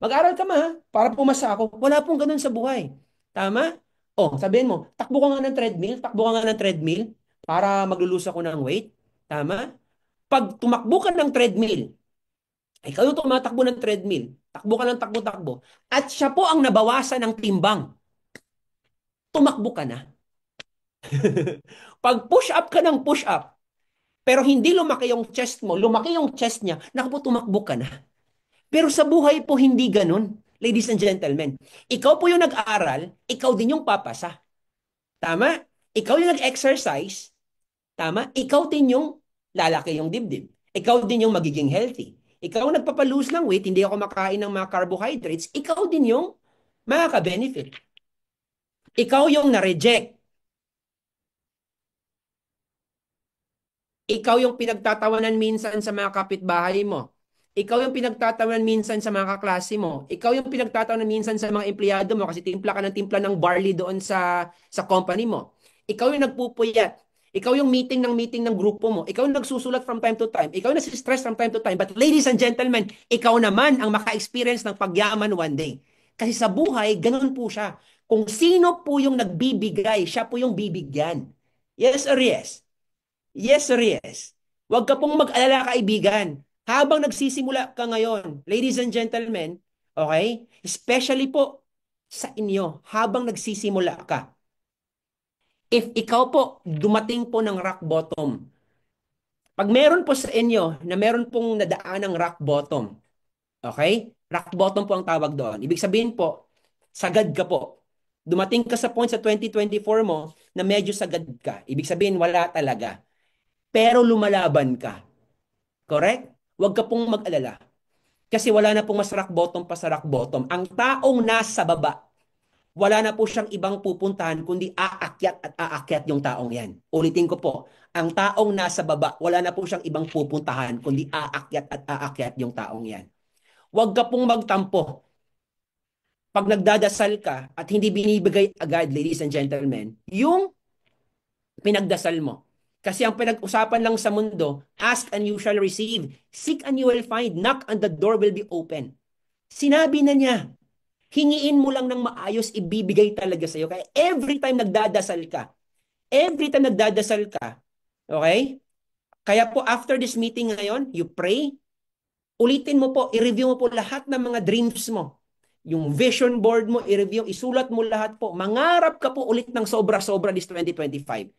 Mag-aral ka ma, para pumasa ako. Wala pong ganun sa buhay. Tama? Oh, sabihin mo, takbo ka nga ng treadmill, takbo ka nga ng treadmill para maglulus ako ng weight. Tama? Pag tumakbo ka ng treadmill, ikaw yung tumatakbo ng treadmill, takbo ka ng takbo-takbo, at siya po ang nabawasan ng timbang, tumakbo ka na. Pag push up ka ng push up, pero hindi lumaki yung chest mo, lumaki yung chest niya, naku po, tumakbo ka na. Pero sa buhay po, hindi ganun. Ladies and gentlemen, ikaw po yung nag-aral, ikaw din yung papasa. Tama? Ikaw yung nag-exercise, tama? Ikaw din yung lalaki yung dibdib. Ikaw din yung magiging healthy. Ikaw ang nagpapalose ng weight, hindi ako makain ng mga carbohydrates, ikaw din yung makaka-benefit. Ikaw yung na-reject. Ikaw yung pinagtatawanan minsan sa mga kapitbahay mo. Ikaw yung pinagtatawanan minsan sa mga kaklase mo. Ikaw yung pinagtatawanan minsan sa mga empleyado mo kasi timpla ka ng timpla ng barley doon sa company mo. Ikaw yung nagpupuyat. Ikaw yung meeting ng grupo mo. Ikaw yung nagsusulat from time to time. Ikaw yung nasistress from time to time. But ladies and gentlemen, ikaw naman ang maka-experience ng pagyaman one day. Kasi sa buhay, ganun po siya. Kung sino po yung nagbibigay, siya po yung bibigyan. Yes or yes? Yes or yes? Huwag ka pong mag-alala kaibigan. Habang nagsisimula ka ngayon, ladies and gentlemen, okay? Especially po sa inyo, habang nagsisimula ka. If ikaw po dumating po ng rock bottom, pag meron po sa inyo na meron pong nadaan ng rock bottom, okay? Rock bottom po ang tawag doon. Ibig sabihin po, sagad ka po. Dumating ka sa point sa 2024 mo na medyo sagad ka. Ibig sabihin, wala talaga. pero lumalaban ka. Correct? Huwag ka pong mag-alala. Kasi wala na pong masarap bottom pa sa rock bottom. Ang taong nasa baba, wala na po siyang ibang pupuntahan kundi aakyat at aakyat yung taong yan. Ulitin ko po, ang taong nasa baba, wala na po siyang ibang pupuntahan kundi aakyat at aakyat yung taong yan. Huwag ka pong magtampo. Pag nagdadasal ka at hindi binibigay agad, ladies and gentlemen, yung pinagdasal mo. Kasi ang pinag-usapan lang sa mundo, ask and you shall receive, seek and you will find, knock and the door will be open. Sinabi na niya, hingiin mo lang ng maayos, ibibigay talaga sa'yo. Kaya every time nagdadasal ka, okay? Kaya po after this meeting ngayon, you pray, ulitin mo po, i-review mo po lahat ng mga dreams mo. Yung vision board mo, i-review, isulat mo lahat po. Mangarap ka po ulit ng sobra-sobra this 2025.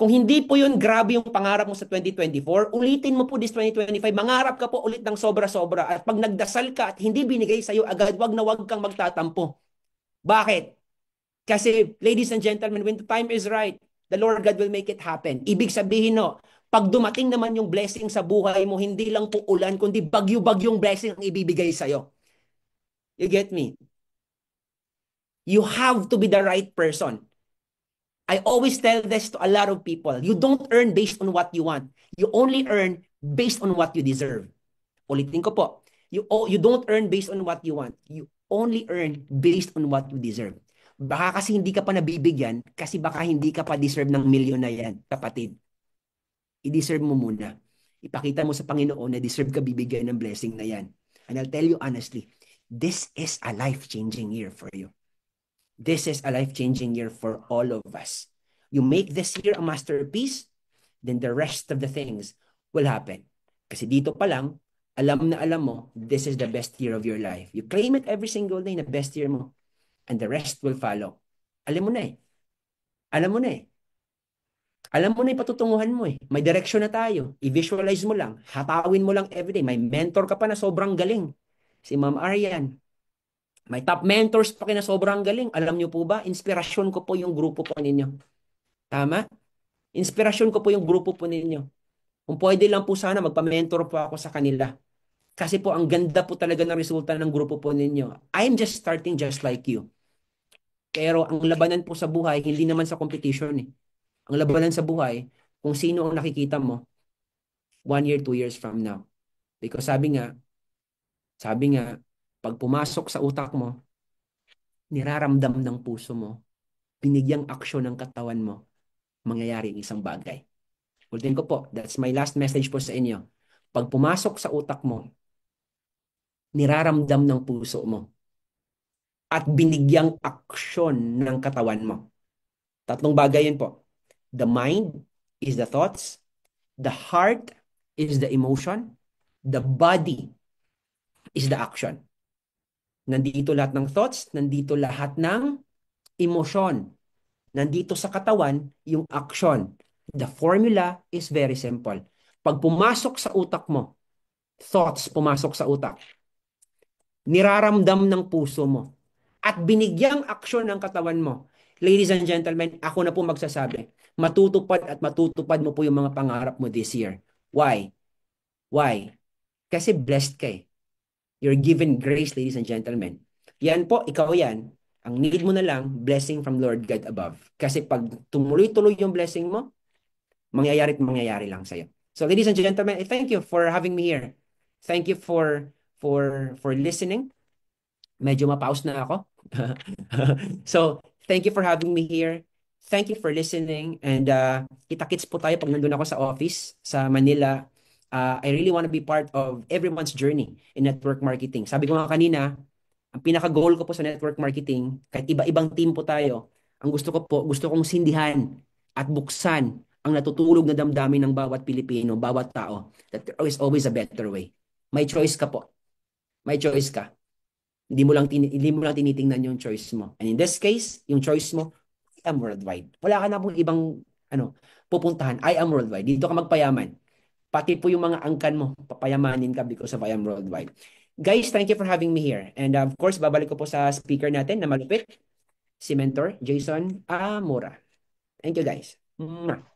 Kung hindi po yun, grabe yung pangarap mo sa 2024, ulitin mo po this 2025, mangarap ka po ulit ng sobra-sobra. At pag nagdasal ka at hindi binigay sa'yo agad, wag na wag kang magtatampo. Bakit? Kasi, ladies and gentlemen, when the time is right, the Lord God will make it happen. Ibig sabihin, no, pag dumating naman yung blessing sa buhay mo, hindi lang po ulan, kundi bagyo-bagyong blessing ang ibibigay sa'yo. You get me? You have to be the right person. I always tell this to a lot of people. You don't earn based on what you want. You only earn based on what you deserve. Ulitin ko po. You don't earn based on what you want. You only earn based on what you deserve. Baka kasi hindi ka pa nabibigyan kasi baka hindi ka pa deserve ng milyon na yan, kapatid. I-deserve mo muna. Ipakita mo sa Panginoon na deserve ka bibigyan ng blessing na yan. And I'll tell you honestly, this is a life-changing year for you. This is a life-changing year for all of us. You make this year a masterpiece, then the rest of the things will happen. Kasi dito pa lang, alam na alam mo, this is the best year of your life. You claim it every single day na best year mo. And the rest will follow. Alam mo na eh. Alam mo na eh. Alam mo na yung patutunguhan mo eh. May direction na tayo. I-visualize mo lang. Hatawin mo lang everyday. May mentor ka pa na sobrang galing. Si Ma'am Arian. May top mentors pa na sobrang galing. Alam niyo po ba? Inspirasyon ko po yung grupo po ninyo. Tama? Inspirasyon ko po yung grupo po ninyo. Kung pwede lang po sana, magpa-mentor po ako sa kanila. Kasi po, ang ganda po talaga ng resulta ng grupo po ninyo. I'm just starting just like you. Pero ang labanan po sa buhay, hindi naman sa competition eh. Ang labanan sa buhay, kung sino ang nakikita mo, 1 year, 2 years from now. Because sabi nga, pag pumasok sa utak mo, niraramdam ng puso mo, binigyang aksyon ng katawan mo, mangyayari ang isang bagay. Ulitin ko po, that's my last message po sa inyo. Pag pumasok sa utak mo, niraramdam ng puso mo, at binigyang aksyon ng katawan mo. Tatlong bagay yun po. The mind is the thoughts, the heart is the emotion, the body is the action. Nandito lahat ng thoughts, nandito lahat ng emosyon. Nandito sa katawan, yung action. The formula is very simple. Pag pumasok sa utak mo, thoughts pumasok sa utak, niraramdam ng puso mo, at binigyang aksyon ng katawan mo, ladies and gentlemen, ako na po magsasabi, matutupad at matutupad mo po yung mga pangarap mo this year. Why? Why? Kasi blessed ka eh. You're given grace, ladies and gentlemen. Yan po, ikaw yan. Ang need mo na lang, blessing from Lord God above. Kasi pag tumuloy-tuloy yung blessing mo, mangyayari at mangyayari lang sa'yo. So ladies and gentlemen, I thank you for having me here. Thank you for listening. Medyo mapaus na ako. So, thank you for having me here. Thank you for listening. And kita-kits po tayo pag nandun ako sa office sa Manila. I really want to be part of everyone's journey in network marketing. Sabi ko nga kanina, ang pinaka-goal ko po sa network marketing, kahit iba-ibang team po tayo, ang gusto kong sindihan at buksan ang natutulog na damdamin ng bawat Pilipino, bawat tao, that there is always a better way. May choice ka po. May choice ka. Hindi mo lang tinitingnan yung choice mo. And in this case, yung choice mo, I am worldwide. Wala ka na pong ibang pupuntahan. I am worldwide. Dito ka magpayaman. Pati po yung mga angkan mo, papayamanin ka because of I am worldwide. Guys, thank you for having me here. And of course, babalik ko po sa speaker natin na malupit, si Mentor Jason Amora. Thank you guys. Mwah.